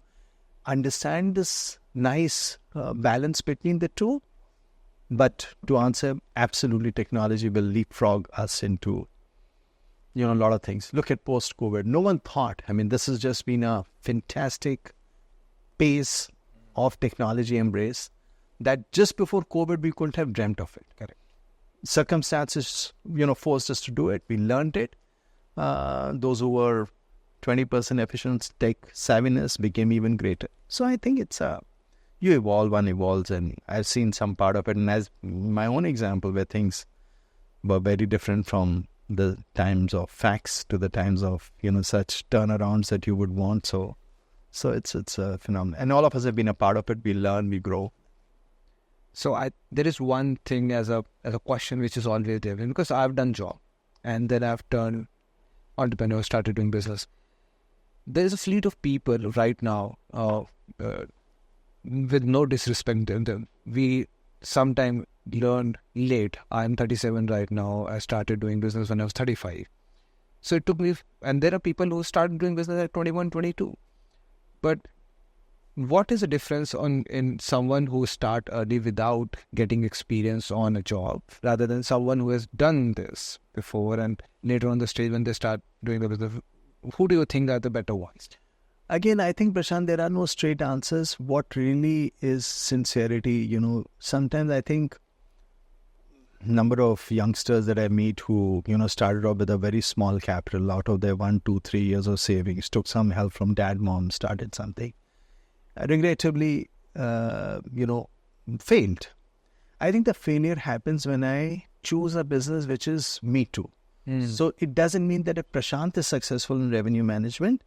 understand this nice balance between the two. But to answer, absolutely technology will leapfrog us into, a lot of things. Look at post-COVID. No one thought, this has just been a fantastic pace of technology embrace that just before COVID, we couldn't have dreamt of it. Correct. Circumstances, forced us to do it. We learned it. Those who were 20% efficient tech savviness became even greater. So I think it's you evolve, one evolves, and I've seen some part of it, and as my own example where things were very different from the times of fax to the times of, such turnarounds that you would want. So it's a phenomenon. And all of us have been a part of it. We learn, we grow. So there is one thing as a question which is always there, because I've done job and then I've turned entrepreneur, started doing business. There is a fleet of people right now, with no disrespect to them. We sometimes learned late. I'm 37 right now. I started doing business when I was 35. So it took me, and there are people who started doing business at 21, 22. But what is the difference in someone who start early without getting experience on a job rather than someone who has done this before and later on the stage when they start doing the business? Who do you think are the better ones? Again, I think, Prashant, there are no straight answers. What really is sincerity? Sometimes I think number of youngsters that I meet who, started off with a very small capital out of their 1, 2, 3 years of savings, took some help from dad, mom, started something. Regrettably, failed. I think the failure happens when I choose a business which is me too. So it doesn't mean that if Prashant is successful in revenue management,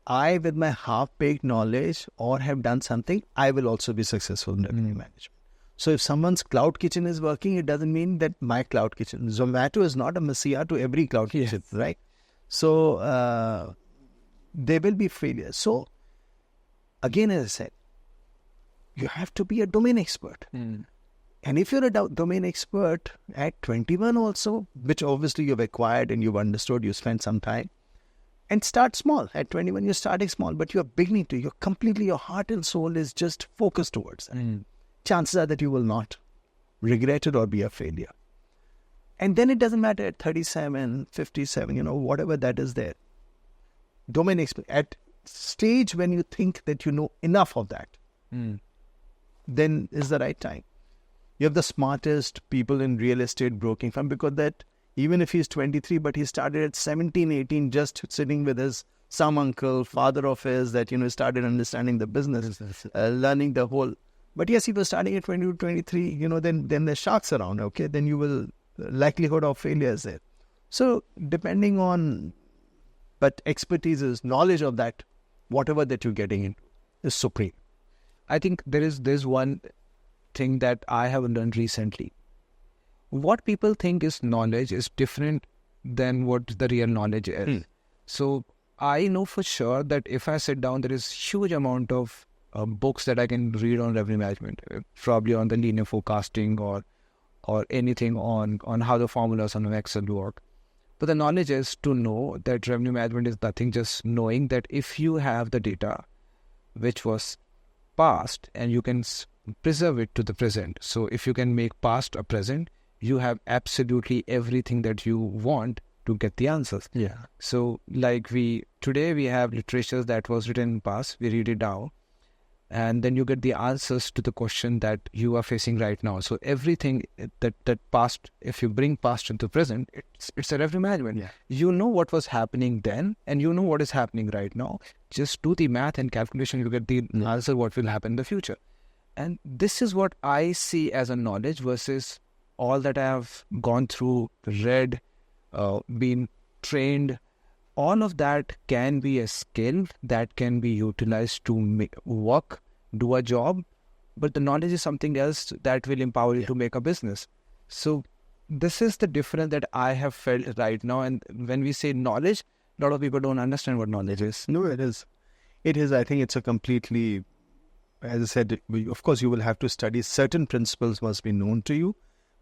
I, with my half-baked knowledge or have done something, I will also be successful in revenue management. So if someone's cloud kitchen is working, it doesn't mean that my cloud kitchen. Zomato is not a messiah to every cloud kitchen, right? So there will be failures. So again, as I said, you have to be a domain expert. And if you're a domain expert at 21 also, which obviously you've acquired and you've understood, you spent some time, and start small. At 21, you're starting small, but you're beginning to, your heart and soul is just focused towards that. Chances are that you will not regret it or be a failure. And then it doesn't matter at 37, 57, whatever that is there. Domain expert, at stage when you think that you know enough of that, then is the right time. You have the smartest people in real estate broking firm, because that even if he's 23, but he started at 17, 18, just sitting with some uncle, father of his, that, started understanding the business, learning the whole. But yes, he was starting at 22, 23, then there's sharks around, okay? Then you will, likelihood of failure is there. So depending on, but expertise is knowledge of that, whatever that you're getting into is supreme. I think there's one thing that I have learned recently. What people think is knowledge is different than what the real knowledge is. So I know for sure that if I sit down, there is huge amount of books that I can read on revenue management, probably on the linear forecasting or anything on how the formulas on an Excel work. But the knowledge is to know that revenue management is nothing, just knowing that if you have the data which was past and you can preserve it to the present. So if you can make past a present, you have absolutely everything that you want to get the answers. So like today we have literatures that was written in past, we read it now, and then you get the answers to the question that you are facing right now. So everything that past, if you bring past into present, it's a revenue management. You know what was happening then and you know what is happening right now. Just do the math and calculation, you get the answer what will happen in the future. And this is what I see as a knowledge versus all that I have gone through, read, been trained. All of that can be a skill that can be utilized to work, do a job, but the knowledge is something else that will empower you to make a business. So this is the difference that I have felt right now. And when we say knowledge, a lot of people don't understand what knowledge is. No, it is. It is. I think it's a completely, as I said, of course, you will have to study. Certain principles must be known to you,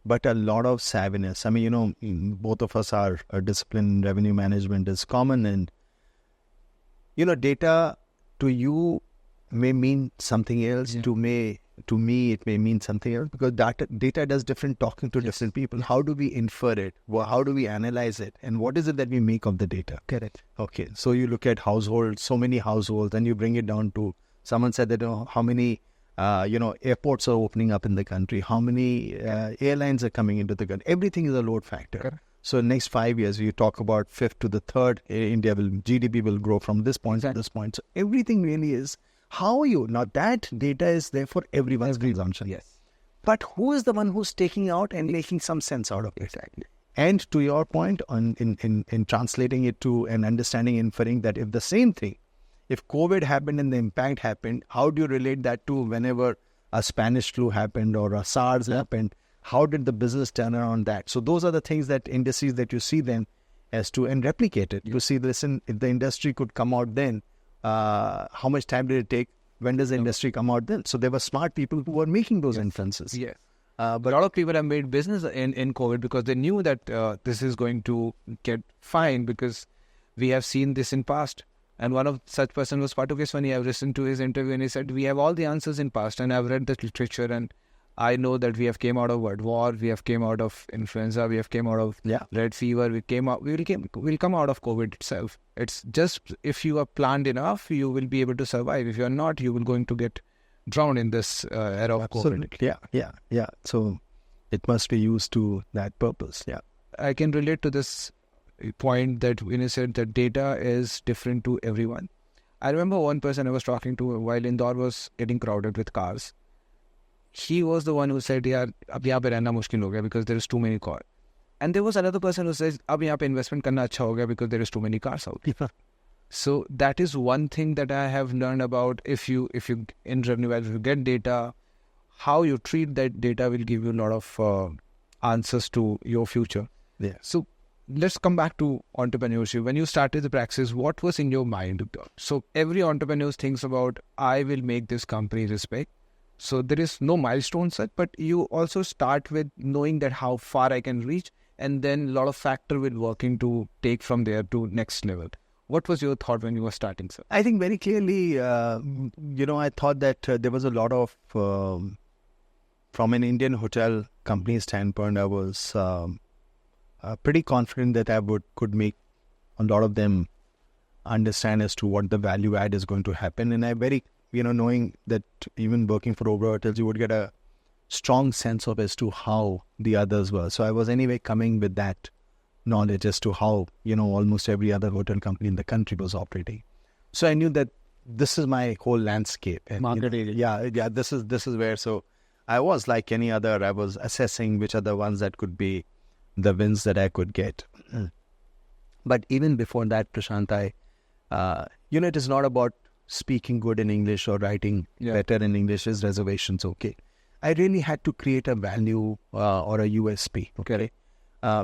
but a lot of savviness. I mean, both of us are a discipline in revenue management is common, and, data to you may mean something else. To me, it may mean something else, because data does different talking to different people. How do we infer it? How do we analyze it? And what is it that we make of the data? Correct. Okay. So you look at households, so many households, and you bring it down to, someone said that, how many airports are opening up in the country, how many airlines are coming into the country. Everything is a load factor. Correct. So next 5 years, you talk about fifth to the third, GDP will grow from this point to this point. So everything really is, how are you? Now that data is there for everyone's consumption. Yes. But who is the one who's taking out and making some sense out of it? Exactly. And to your point, in translating it to and understanding, inferring that if the same thing, if COVID happened and the impact happened, how do you relate that to whenever a Spanish flu happened or a SARS happened? How did the business turn around that? So those are the things, that indices that you see then as to, and replicate it. You see, listen, if the industry could come out then, how much time did it take? When does the industry come out then? So there were smart people who were making those inferences. Yes. But a lot of people have made business in COVID because they knew that this is going to get fine because we have seen this in past. And one of such person was Patu Keswani. I've listened to his interview and he said, we have all the answers in past and I've read the literature and I know that we have came out of World War, we have came out of influenza, we have came out of red fever, we'll come out of COVID itself. It's just if you are planned enough, you will be able to survive. If you are not, you will going to get drowned in this era of COVID. Yeah. So it must be used to that purpose. Yeah. I can relate to this point that when you said that data is different to everyone. I remember one person I was talking to while Indore was getting crowded with cars. He was the one who said, "Yaar, ab yahan pe rehna mushkil ho gaya because there is too many cars." And there was another person who says, "Ab yahan pe investment karna acha ho gaya because there is too many cars out." So that is one thing that I have learned about. If you in revenue, if you get data, how you treat that data will give you a lot of answers to your future. Yeah. So let's come back to entrepreneurship. When you started the practice, what was in your mind? So every entrepreneur thinks about, I will make this company respect. So there is no milestone set, but you also start with knowing that how far I can reach, and then a lot of factor will working to take from there to next level. What was your thought when you were starting, sir? I think very clearly, I thought that there was a lot of, from an Indian hotel company standpoint, I was pretty confident that I could make a lot of them understand as to what the value add is going to happen. And I very, knowing that even working for Oberoi Hotels, you would get a strong sense of as to how the others were. So I was anyway coming with that knowledge as to how, almost every other hotel company in the country was operating. So I knew that this is my whole landscape. And, market area. This is where, so I was like any other, I was assessing which are the ones that could be the wins that I could get. But even before that, Prashant, it is not about speaking good in English or writing better in English. Is reservations okay? I really had to create a value or a USP. Okay.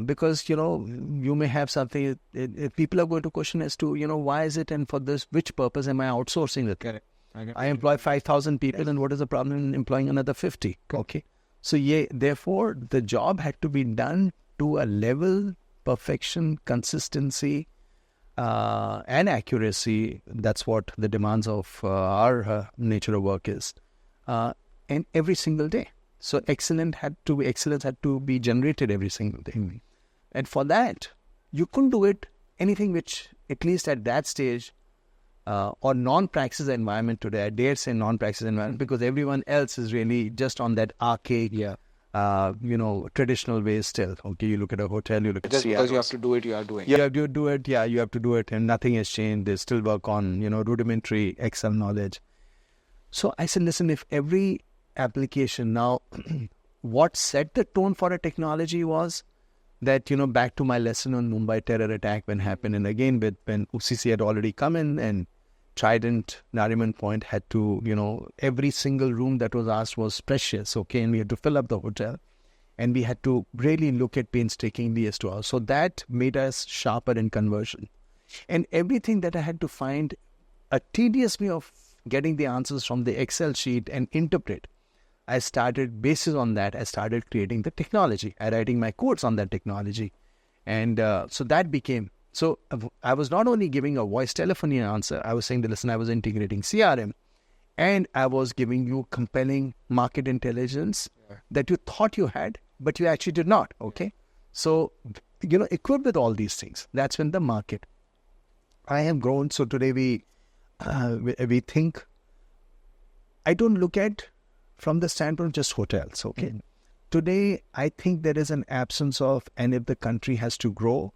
Because, you may have something, people are going to question as to, why is it and for this, which purpose am I outsourcing it? Correct. I employ 5,000 people and what is the problem in employing another 50? Okay. So, therefore, the job had to be done to a level, perfection, consistency, and accuracy. That's what the demands of our nature of work is. And every single day. So excellence had to be generated every single day. Mm-hmm. And for that, you couldn't do it anything which, at least at that stage, or non-praxis environment today, I dare say non-praxis environment, because everyone else is really just on that archaic, traditional way still. Okay, you look at a hotel, you look at just because you have to do it, you are doing it. You have to do it, and nothing has changed. They still work on, rudimentary Excel knowledge. So I said, listen, if every application now, what set the tone for a technology was that, back to my lesson on Mumbai terror attack when happened, and again when OCC had already come in and Trident, Nariman Point had to, every single room that was asked was precious, okay, and we had to fill up the hotel, and we had to really look at painstakingly as to how. So that made us sharper in conversion. And everything that I had to find a tedious way of getting the answers from the Excel sheet and interpret, I started, basis on that, I started creating the technology. I writing my codes on that technology. And so that became, so I was not only giving a voice telephony answer, I was saying that, listen, I was integrating CRM, and I was giving you compelling market intelligence that you thought you had, but you actually did not, okay? So, equipped with all these things, that's when the market, I have grown. So today we think, I don't look at from the standpoint of just hotels, okay? Mm-hmm. Today, I think there is an absence of, and if the country has to grow,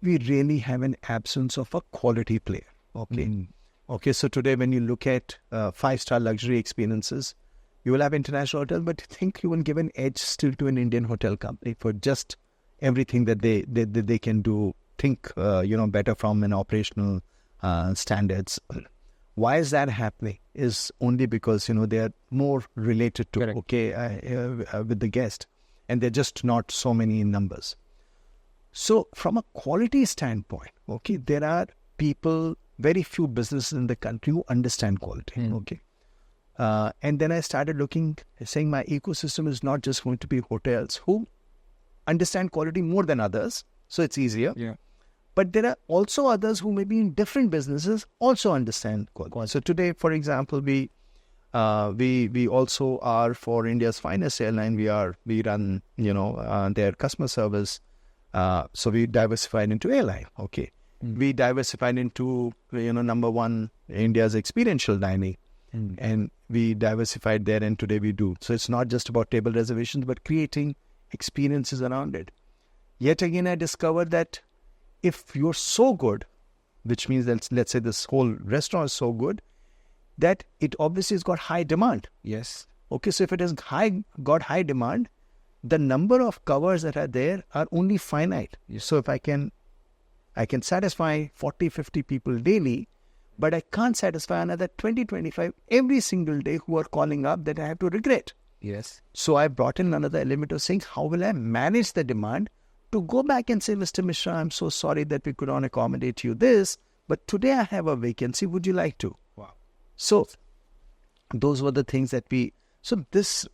we really have an absence of a quality player, okay? Mm-hmm. Okay, so today when you look at 5-star luxury experiences, you will have international hotels, but I think you will give an edge still to an Indian hotel company for just everything that they can do, better from an operational standards. Why is that happening? Is only because, they are more related to, with the guest, and they're just not so many in numbers. So from a quality standpoint, okay, there are people, very few businesses in the country who understand quality, okay. And then I started saying my ecosystem is not just going to be hotels who understand quality more than others, so it's easier. Yeah. But there are also others who maybe in different businesses also understand quality. So today, for example, we also are for India's finest airline. We run their customer service. So we diversified into airline. Okay, we diversified into number one India's experiential dining, and we diversified there. And today we do. So it's not just about table reservations, but creating experiences around it. Yet again, I discovered that if you're so good, which means that let's say this whole restaurant is so good, that it obviously has got high demand. Yes. Okay, so if it has got high demand, the number of covers that are there are only finite. Yes. So if I can satisfy 40, 50 people daily, but I can't satisfy another 20, 25 every single day who are calling up that I have to regret. Yes. So I brought in another element of saying, how will I manage the demand to go back and say, Mr. Mishra, I'm so sorry that we could not accommodate you this, but today I have a vacancy. Would you like to? Wow. So those were the things that so this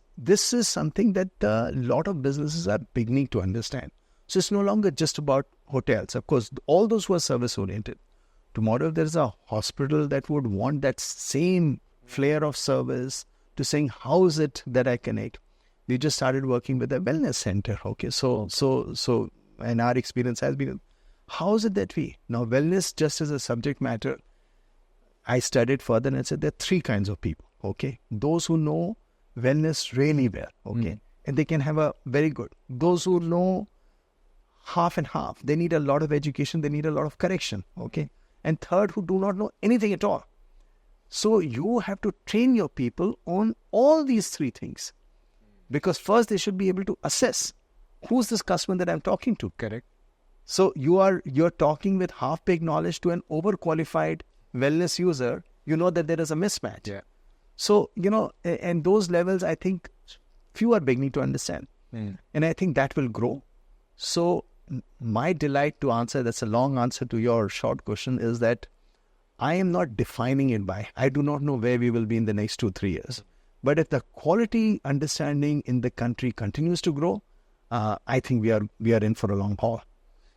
is something that a lot of businesses are beginning to understand. So it's no longer just about hotels. Of course, all those who are service oriented. Tomorrow, if there is a hospital that would want that same flair of service to saying, how is it that I connect? We just started working with a wellness center. Okay, so and our experience has been, how is it that now wellness just as a subject matter, I studied further and I said there are three kinds of people. Okay, those who know wellness really well. Okay, and they can have a very good. Those who know half and half, they need a lot of education, they need a lot of correction. Okay, and third, who do not know anything at all. So you have to train your people on all these three things. Because first they should be able to assess who's this customer that I'm talking to. Correct. So you're talking with half-baked knowledge to an overqualified wellness user. You know that there is a mismatch. Yeah. So, and those levels, I think few are beginning to understand. And I think that will grow. So my delight to answer, that's a long answer to your short question, is that I am not defining it by, I do not know where we will be in the next 2-3 years. But if the quality understanding in the country continues to grow, I think we are in for a long haul.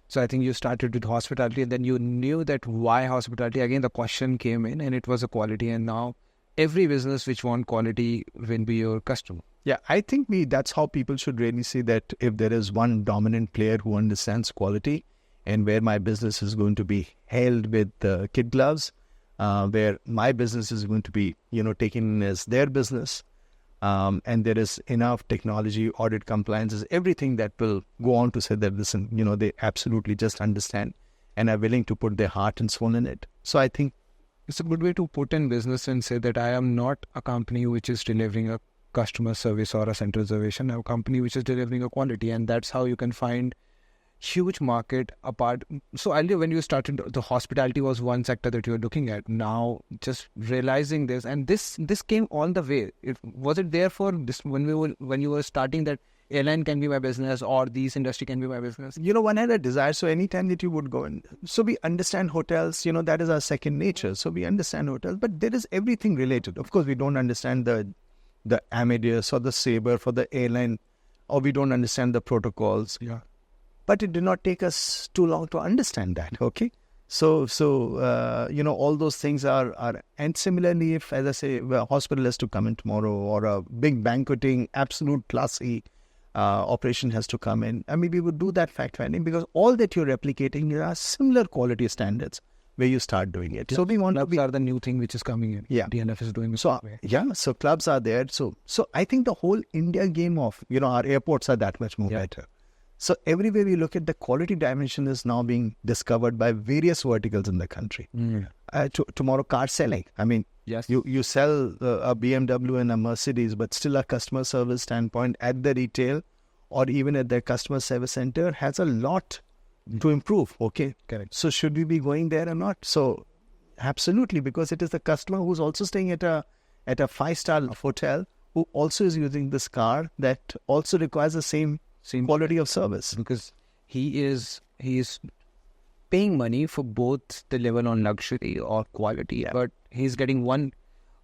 So I think you started with hospitality and then you knew that why hospitality. Again, the question came in and it was a quality, and now every business which want quality will be your customer. Yeah, I think that's how people should really see that if there is one dominant player who understands quality and where my business is going to be held with kid gloves, where my business is going to be, taken as their business, and there is enough technology, audit compliances, everything that will go on to say that, listen, they absolutely just understand and are willing to put their heart and soul in it. So I think it's a good way to put in business and say that I am not a company which is delivering a customer service or a central reservation, I'm a company which is delivering a quality, and that's how you can find huge market apart. So earlier when you started, the hospitality was one sector that you were looking at. Now just realizing this, and this came all the way. Was it there for this when you were starting that airline can be my business or these industry can be my business? One had a desire. So anytime that you would go in, so we understand hotels. That is our second nature. So we understand hotels, but there is everything related. Of course, we don't understand the Amadeus or the Sabre for the airline, or we don't understand the protocols. Yeah. But it did not take us too long to understand that, okay? So all those things are, and similarly, if, as I say, a hospital has to come in tomorrow or a big banqueting, absolute classy operation has to come in, I mean, we would do that fact-finding because all that you're replicating are similar quality standards where you start doing it. Yeah. So we want clubs are the new thing which is coming in. Yeah. DNF is doing it. So, so clubs are there. So I think the whole India game of, our airports are that much more better. So everywhere we look at, the quality dimension is now being discovered by various verticals in the country. Tomorrow, car selling. I mean, yes, you sell a BMW and a Mercedes, but still a customer service standpoint at the retail or even at the customer service center has a lot to improve. Okay, correct. So should we be going there or not? So absolutely, because it is the customer who's also staying at a 5-star hotel who also is using this car that also requires the same quality of service, because he is paying money for both the level on luxury or quality, but he's getting one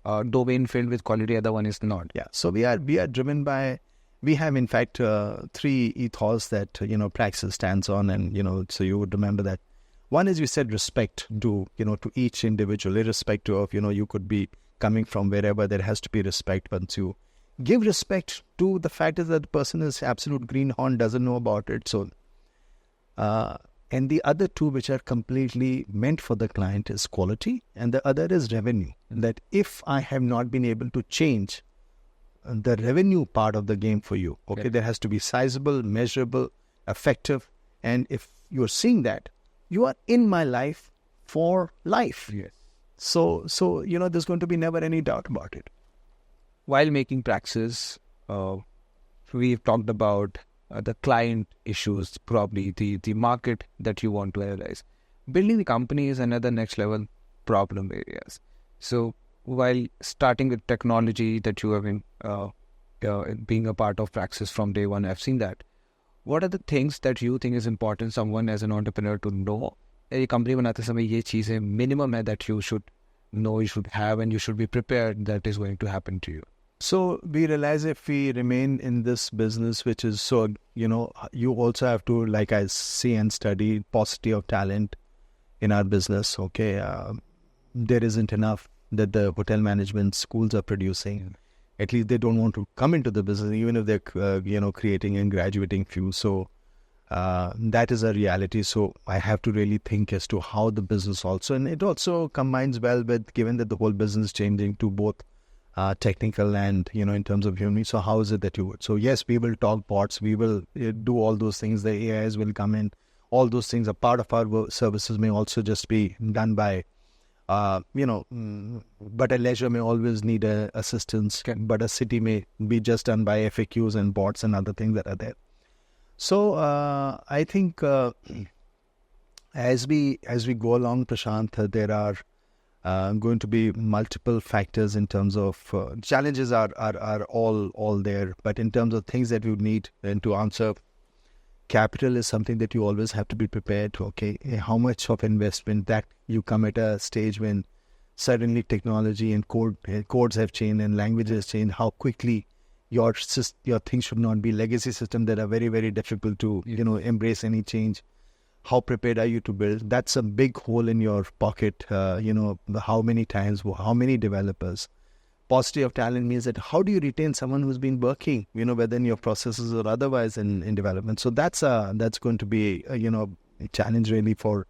domain filled with quality, other one is not. Yeah. So we are driven by, we have in fact 3 ethos that, Praxis stands on, and, so you would remember that. One is, we said respect to, to each individual, irrespective of, you could be coming from wherever, there has to be respect. Once you give respect to the fact is that the person is absolute greenhorn, doesn't know about it. So, and the other 2 which are completely meant for the client is quality, and the other is revenue. That if I have not been able to change the revenue part of the game for you, okay, there has to be sizable, measurable, effective, and if you're seeing that, you are in my life for life. Yes. So there's going to be never any doubt about it. While making Praxis, we've talked about the client issues, probably the market that you want to analyze. Building the company is another next level problem areas. So while starting with technology that you have been being a part of Praxis from day one, I've seen that. What are the things that you think is important someone as an entrepreneur to know? A company बनाते समय ये चीजें minimum है that you should know, you should have, and you should be prepared that is going to happen to you. So we realize if we remain in this business, which is so, you also have to, like I see and study, paucity of talent in our business. Okay, there isn't enough that the hotel management schools are producing. At least they don't want to come into the business, even if they're, creating and graduating few. So that is a reality. So I have to really think as to how the business also, and it also combines well with, given that the whole business is changing to both technical and, in terms of human. So how is it that you would? So yes, we will talk bots, we will do all those things. The AIs will come in. All those things are part of our services may also just be done by, but a leisure may always need assistance, but a city may be just done by FAQs and bots and other things that are there. So I think as we go along, Prashant, there are going to be multiple factors in terms of challenges are all there, but in terms of things that you need and to answer, capital is something that you always have to be prepared to. Okay, how much of investment that you come at a stage when suddenly technology and codes have changed and languages change, how quickly your things should not be legacy systems that are very, very difficult to embrace any change. How prepared are you to build? That's a big hole in your pocket. How many times, how many developers? Paucity of talent means that how do you retain someone who's been working, whether in your processes or otherwise in development. So that's going to be a challenge really for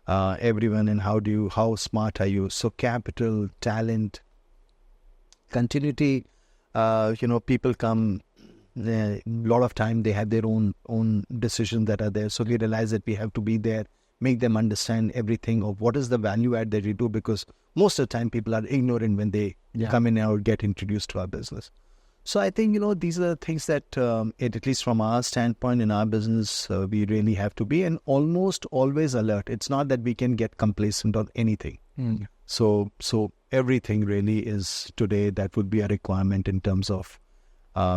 everyone. And how smart are you? So capital, talent, continuity. People come. A lot of time they have their own decisions that are there. So we realize that we have to be there, make them understand everything of what is the value add that we do, because most of the time people are ignorant when they come in or get introduced to our business. So I think, these are the things that, at least from our standpoint in our business, we really have to be and almost always alert. It's not that we can get complacent on anything. So everything really is today, that would be a requirement in terms of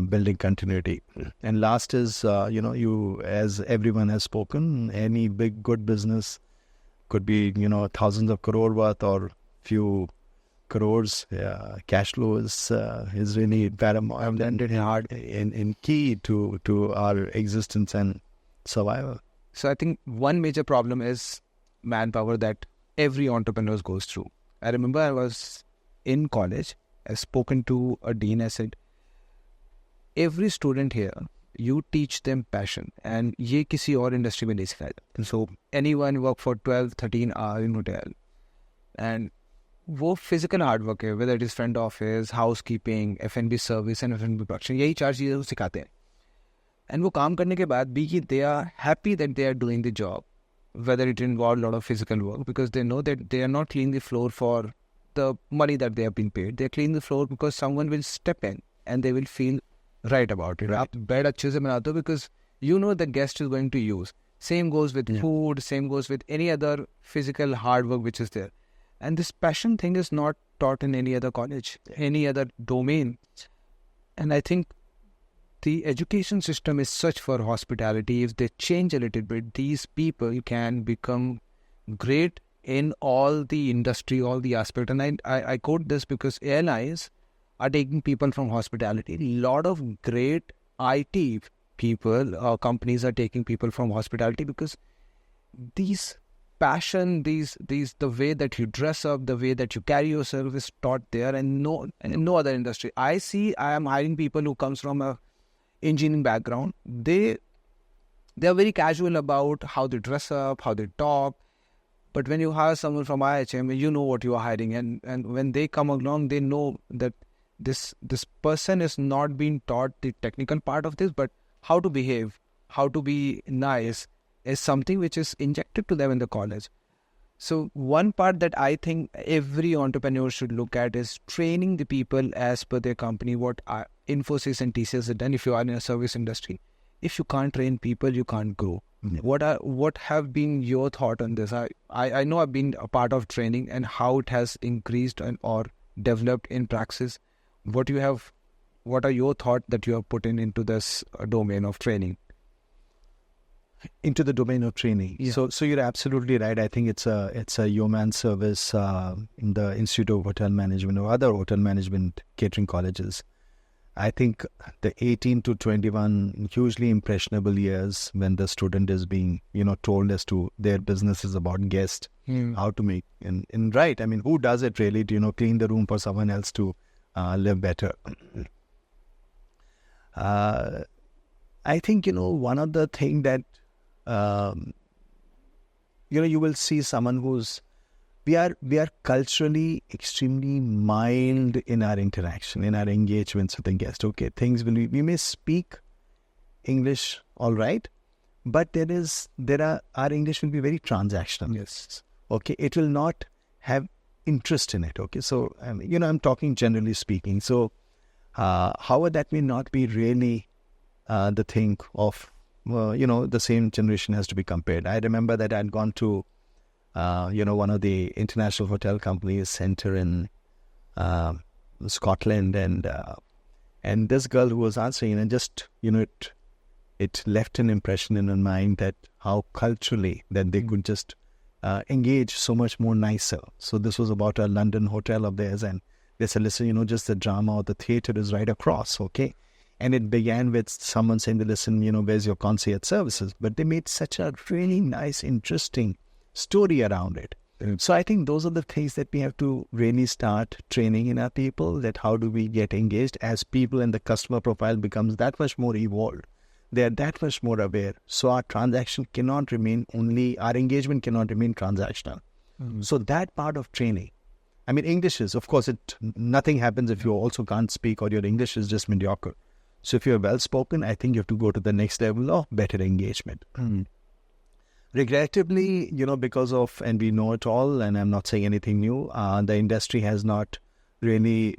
building continuity. And last is, you, as everyone has spoken, any big good business could be, thousands of crore worth or few crores. Cash flow is really paramount and hard in key to our existence and survival. So I think one major problem is manpower that every entrepreneur goes through. I remember I was in college, I spoken to a dean, I said, every student here, you teach them passion, and ये किसी और industry में नहीं सिखाया जाता. So anyone work for 12-13 hours in hotel, and वो physical hard work है, whether it is front office, housekeeping, F&B service and F&B production, यही 4 चीजें वो सिखाते हैं. And वो काम करने के बाद भी they are happy that they are doing the job, whether it involves a lot of physical work, because they know that they are not cleaning the floor for the money that they have been paid. They are cleaning the floor because someone will step in and they will feel right about it. आप bed अच्छे से बनाते हो because you know the guest is going to use. Same goes with food, same goes with any other physical hard work which is there. And this passion thing is not taught in any other college, any other domain. And I think the education system is such for hospitality. If they change a little bit, these people can become great in all the industry, all the aspect. And I quote this because airlines are taking people from hospitality. A lot of great IT people or companies are taking people from hospitality because these passion, the way that you dress up, the way that you carry yourself is taught there, and no other industry. I am hiring people who comes from a engineering background. They are very casual about how they dress up, how they talk. But when you hire someone from IHM, you know what you are hiring, and when they come along, they know that this person is not being taught the technical part of this, but how to behave, how to be nice is something which is injected to them in the college. So one part that I think every entrepreneur should look at is training the people as per their company. What Infosys and TCS have done. If you are in a service industry, if you can't train people, you can't grow. Mm-hmm. What have been your thought on this? I know I've been a part of training and how it has increased or developed in Praxis. What are your thoughts that you have put into this domain of training? Into the domain of training. Yeah. So you're absolutely right. I think it's a yeoman service in the Institute of Hotel Management or other hotel management catering colleges. I think the 18 to 21 hugely impressionable years when the student is being told as to their business is about guests, how to make and right. I mean, who does it really to clean the room for someone else to live better? I think one of the thing that you will see someone who's we are culturally extremely mild in our interaction, in our engagements with the guest. Okay, we may speak English all right, but our English will be very transactional. Yes. Okay, it will not have interest in it. Okay, so I'm talking generally speaking. So however, that may not be really the thing of the same generation has to be compared. I remember that I'd gone to one of the international hotel companies center in Scotland, and this girl who was answering, and just it left an impression in her mind that how culturally that they could just engage so much more nicer. So this was about a London hotel of theirs, and they said, listen, just the drama or the theatre is right across, okay? And it began with someone saying, listen, where's your concierge services? But they made such a really nice, interesting story around it. So I think those are the things that we have to really start training in our people, that how do we get engaged as people, and the customer profile becomes that much more evolved. They are that much more aware. So our engagement cannot remain transactional. Mm-hmm. So that part of training, I mean, English is, of course, nothing happens if you also can't speak or your English is just mediocre. So if you're well-spoken, I think you have to go to the next level of better engagement. Mm. Regrettably, because of, and we know it all, and I'm not saying anything new, the industry has not really,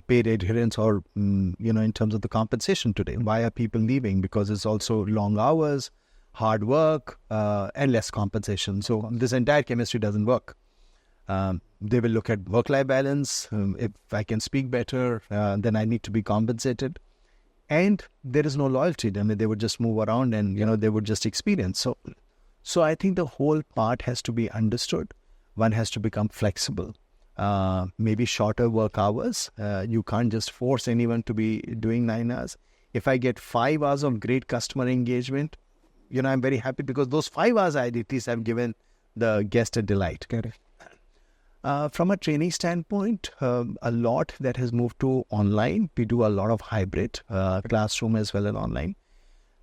paid adherence or, in terms of the compensation today. Why are people leaving? Because it's also long hours, hard work, and less compensation. So this entire chemistry doesn't work. They will look at work-life balance. If I can speak better, then I need to be compensated. And there is no loyalty. I mean, they would just move around and, they would just experience. So I think the whole part has to be understood. One has to become flexible. Maybe shorter work hours. You can't just force anyone to be doing 9 hours. If I get 5 hours of great customer engagement, I'm very happy because those 5 hours I at least have given the guest a delight. Correct. From a training standpoint, a lot that has moved to online. We do a lot of hybrid classroom as well as online.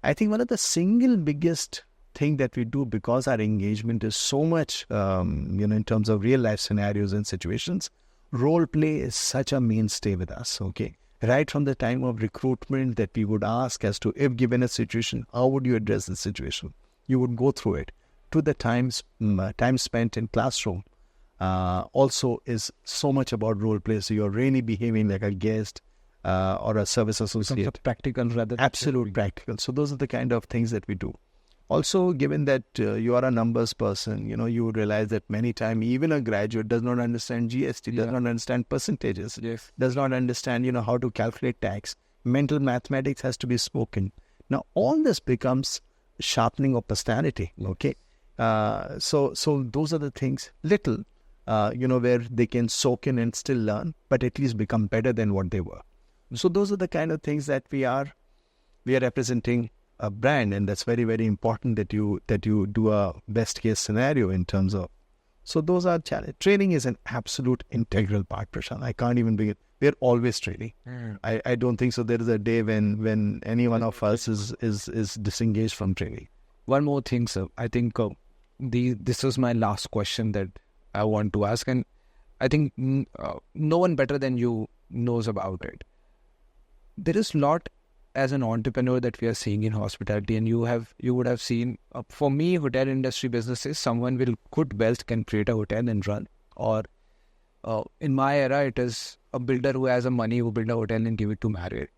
I think one of the single biggest thing that we do, because our engagement is so much, in terms of real life scenarios and situations, role play is such a mainstay with us. Okay, right from the time of recruitment that we would ask as to, if given a situation, how would you address the situation? You would go through it. To the time spent in classroom. Also is so much about role play. So you're really behaving like a guest or a service associate. Practical rather. Absolute practical. So those are the kind of things that we do. Also, given that you are a numbers person, you would realize that many times even a graduate does not understand GST, does not understand percentages, does not understand, how to calculate tax. Mental mathematics has to be spoken. Now, all this becomes sharpening of personality. Okay. So those are the things, little, where they can soak in and still learn, but at least become better than what they were. So those are the kind of things that we are representing a brand, and that's very, very important that you do a best case scenario in terms of. So those are challenges. Training is an absolute integral part, Prashant. I can't even begin. We're always training. I don't think so there is a day when any one of us is disengaged from training. One more thing, sir. I think this was my last question that I want to ask, and I think no one better than you knows about it. There is a lot as an entrepreneur that we are seeing in hospitality, and you would have seen, for me, hotel industry businesses, someone with good wealth can create a hotel and run, or in my era, it is a builder who has the money who build a hotel and give it to Marriott.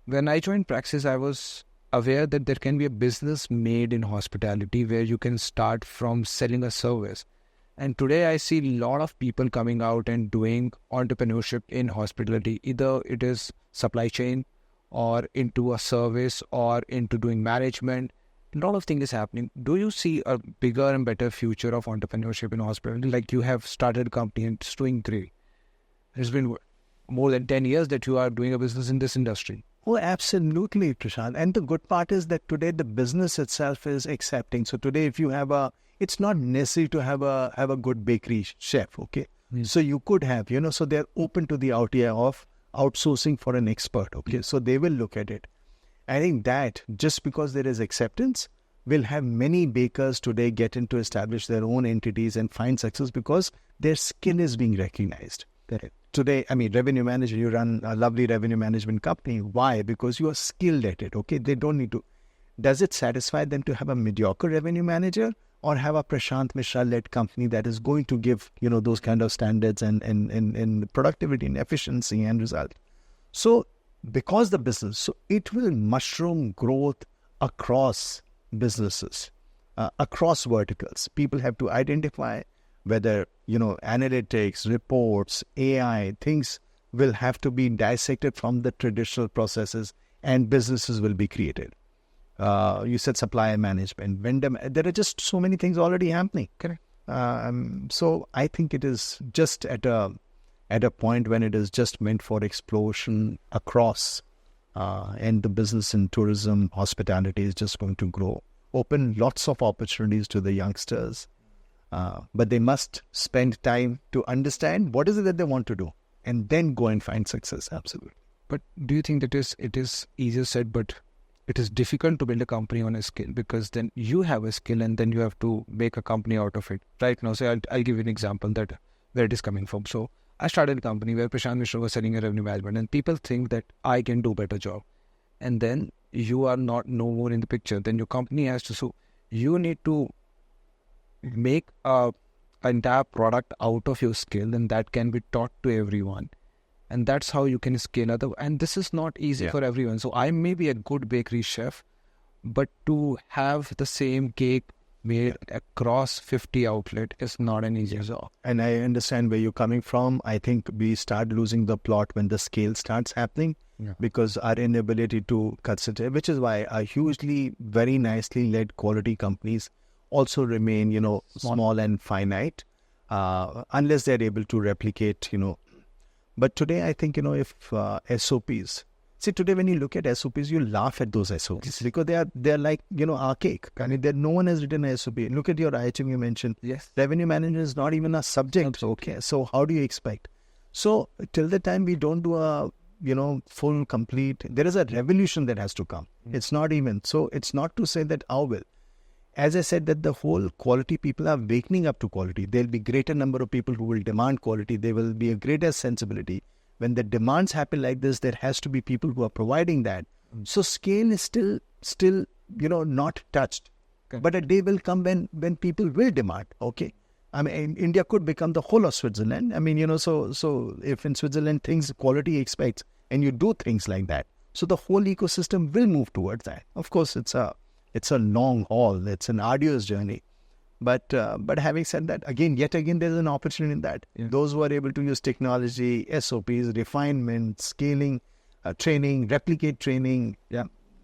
When I joined Praxis, I was aware that there can be a business made in hospitality where you can start from selling a service. And today I see a lot of people coming out and doing entrepreneurship in hospitality. Either it is supply chain or into a service or into doing management. A lot of things is happening. Do you see a bigger and better future of entrepreneurship in hospitality? Like, you have started a company and it's doing great. It's been more than 10 years that you are doing a business in this industry. Oh, absolutely, Prashant. And the good part is that today the business itself is accepting. So today, if you have it's not necessary to have a good bakery chef, okay? So you could have, so they're open to the idea of outsourcing for an expert, okay? So they will look at it. I think that just because there is acceptance, will have many bakers today get into establish their own entities and find success because their skill is being recognized. Correct. Today, revenue manager, you run a lovely revenue management company. Why? Because you are skilled at it, okay? They don't need to. Does it satisfy them to have a mediocre revenue manager or have a Prashant Mishra-led company that is going to give, those kind of standards and productivity and efficiency and result? So, because the business, so it will mushroom growth across businesses, across verticals. People have to identify whether, analytics, reports, AI, things will have to be dissected from the traditional processes and businesses will be created. You said supply management, vendor, there are just so many things already happening. Correct. So I think it is just at a point when it is just meant for explosion across, and the business in tourism, hospitality is just going to grow, open lots of opportunities to the youngsters. But they must spend time to understand what is it that they want to do and then go and find success. Absolutely. But do you think that it is easier said, but it is difficult to build a company on a skill, because then you have a skill and then you have to make a company out of it. Right now, say I'll give you an example that where it is coming from. So I started a company where Prashant Mishra was selling a revenue management, and people think that I can do better job. And then you are no more in the picture. Then your company has to, so you need to make an entire product out of your skill, and that can be taught to everyone. And that's how you can scale and this is not easy for everyone. So I may be a good bakery chef, but to have the same cake made across 50 outlets is not an easy job. And I understand where you're coming from. I think we start losing the plot when the scale starts happening, because our inability to consider, which is why our hugely, very nicely led quality companies also remain, small and finite, unless they're able to replicate, But today, I think, if SOPs, see, today when you look at SOPs, you laugh at those SOPs because they're like, archaic. I mean, no one has written a SOP. Look at your IHM you mentioned. Yes. Revenue management is not even a subject. Okay. So how do you expect? So till the time we don't do a, full, complete, there is a revolution that has to come. It's not even. So it's not to say that how will. As I said, that the whole quality people are wakening up to quality. There'll be greater number of people who will demand quality. There will be a greater sensibility. When the demands happen like this, there has to be people who are providing that. So scale is still not touched. Okay. But a day will come when people will demand. Okay. I mean, India could become the whole of Switzerland. I mean, so if in Switzerland things quality expects and you do things like that, so the whole ecosystem will move towards that. Of course, it's a long haul. It's an arduous journey. But having said that, yet again, there's an opportunity in that. Yeah. Those who are able to use technology, SOPs, refinement, scaling, training, replicate training,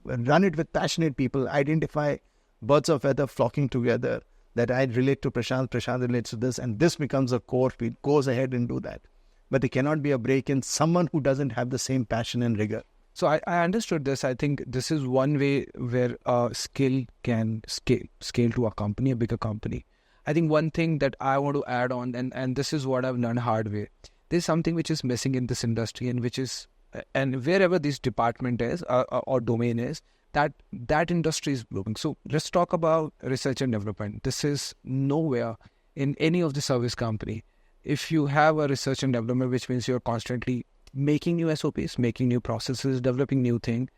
run it with passionate people, identify birds of feather flocking together, that I relate to Prashant, Prashant relates to this, and this becomes a core. It goes ahead and do that. But there cannot be a break in someone who doesn't have the same passion and rigor. So I understood this. I think this is one way where a skill can scale to a company, a bigger company. I think one thing that I want to add on, and this is what I've learned hard way, there's something which is missing in this industry, and wherever this department is or domain is, that industry is blooming. So let's talk about research and development. This is nowhere in any of the service company. If you have a research and development, which means you're constantly making new SOPs, making new processes, developing new things.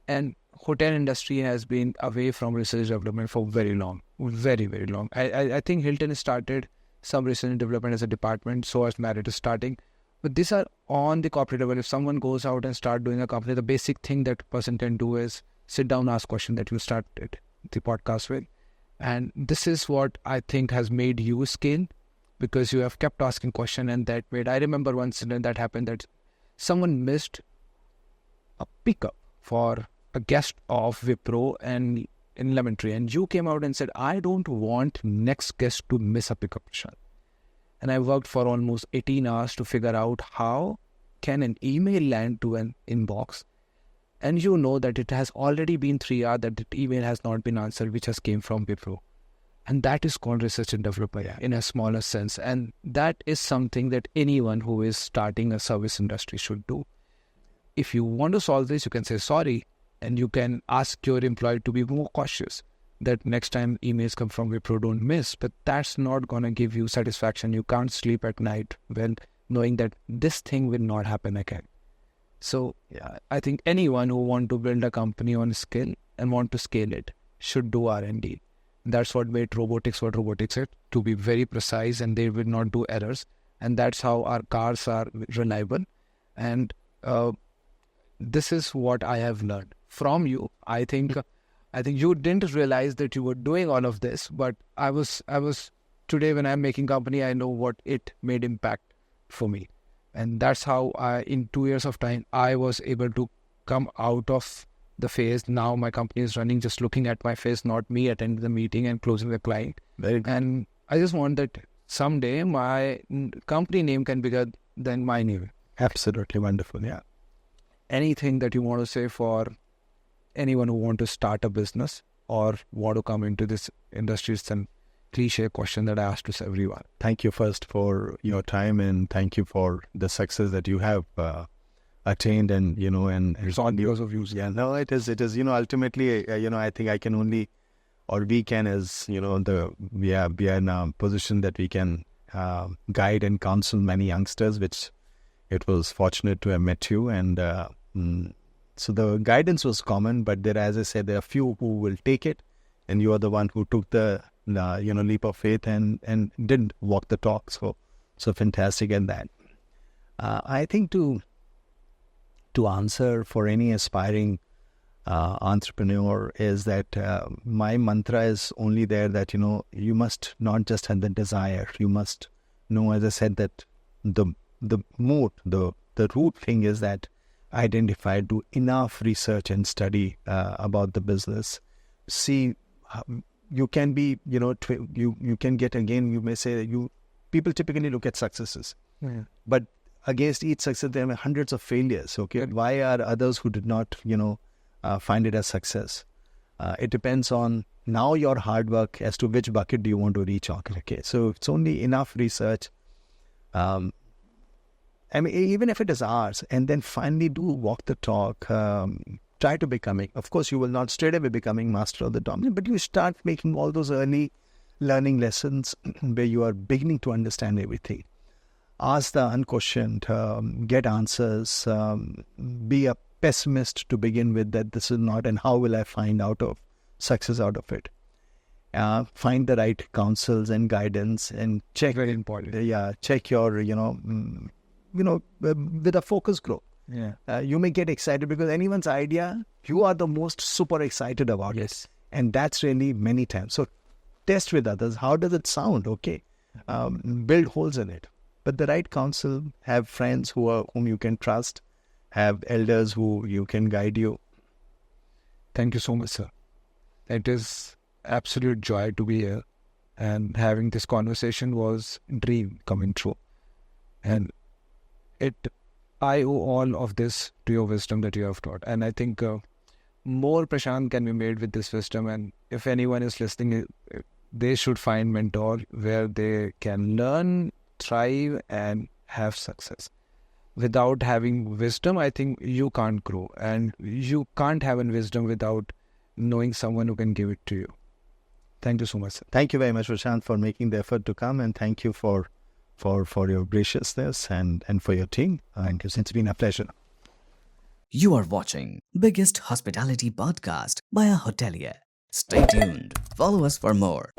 And hotel industry has been away from research development for very long, very, very long. I think Hilton started some research and development as a department, so as Marriott is starting. But these are on the corporate level. If someone goes out and start doing a company, the basic thing that person can do is sit down, ask question that you started the podcast with. And this is what I think has made you scale, because you have kept asking question, and that made, I remember one incident that happened that someone missed a pickup for a guest of Wipro and in Lemon Tree, and you came out and said, I don't want next guest to miss a pickup, Prashant. And I worked for almost 18 hours to figure out how can an email land to an inbox, and you know that it has already been 3 hours that the email has not been answered, which has came from Wipro. And that is called research and development in a smaller sense. And that is something that anyone who is starting a service industry should do. If you want to solve this, you can say sorry, and you can ask your employee to be more cautious that next time emails come from Wipro, don't miss. But that's not going to give you satisfaction. You can't sleep at night well knowing that this thing will not happen again. So I think anyone who want to build a company on skill and want to scale it should do R&D. That's what made robotics what robotics is, to be very precise, and they will not do errors. And that's how our cars are reliable. And this is what I have learned from you. I think you didn't realize that you were doing all of this, but I was today when I'm making company, I know what it made impact for me. And that's how in 2 years of time, I was able to come out of the phase. Now my company is running just looking at my face, not me attending the meeting and closing the client. And I just want that someday my company name can be bigger than my name. Absolutely wonderful, yeah. Anything that you want to say for anyone who want to start a business or want to come into this industry? It's a cliche question that I ask to everyone. Thank you first for your time, and thank you for the success that you have attained, and and it's all because of you. Yeah, no, it is ultimately I think I can only, or we can, as we are in a position that we can guide and counsel many youngsters, which it was fortunate to have met you. And so the guidance was common, but there, as I said, there are few who will take it, and you are the one who took the leap of faith and did walk the talk. So fantastic at that. I think to answer for any aspiring entrepreneur is that my mantra is only there that you must not just have the desire. You must know, as I said, that the root thing is that identify, do enough research and study about the business. See, you can be you can get, again, you may say people typically look at successes, but against each success there are hundreds of failures. Okay, why are others who did not find it as success? It depends on now your hard work as to which bucket do you want to reach on. Okay, so it's only enough research. I mean, even if it is ours, and then finally do walk the talk. Try to becoming. Of course, you will not straight away becoming master of the dominant, but you start making all those early learning lessons where you are beginning to understand everything. Ask the unquestioned, get answers, be a pessimist to begin with, that this is not, and how will I find out of success out of it? Find the right counsels and guidance, and check. Very important. Check your, with a focus group. Yeah. You may get excited because anyone's idea, you are the most super excited about it. And that's really many times. So test with others. How does it sound? Okay. Build holes in it. But the right counsel, have friends whom you can trust, have elders who you can guide you. Thank you so much, sir. It is absolute joy to be here, and having this conversation was dream coming true. And I owe all of this to your wisdom that you have taught. And I think more Prashant can be made with this wisdom. And if anyone is listening, they should find mentor where they can learn, thrive, and have success. Without having wisdom, I think you can't grow, and you can't have wisdom without knowing someone who can give it to you. Thank you so much, sir. Thank you very much, Prashant, for making the effort to come, and thank you for your graciousness and for your team. And it's been a pleasure. You are watching biggest hospitality podcast by a hotelier. Stay tuned. Follow us for more.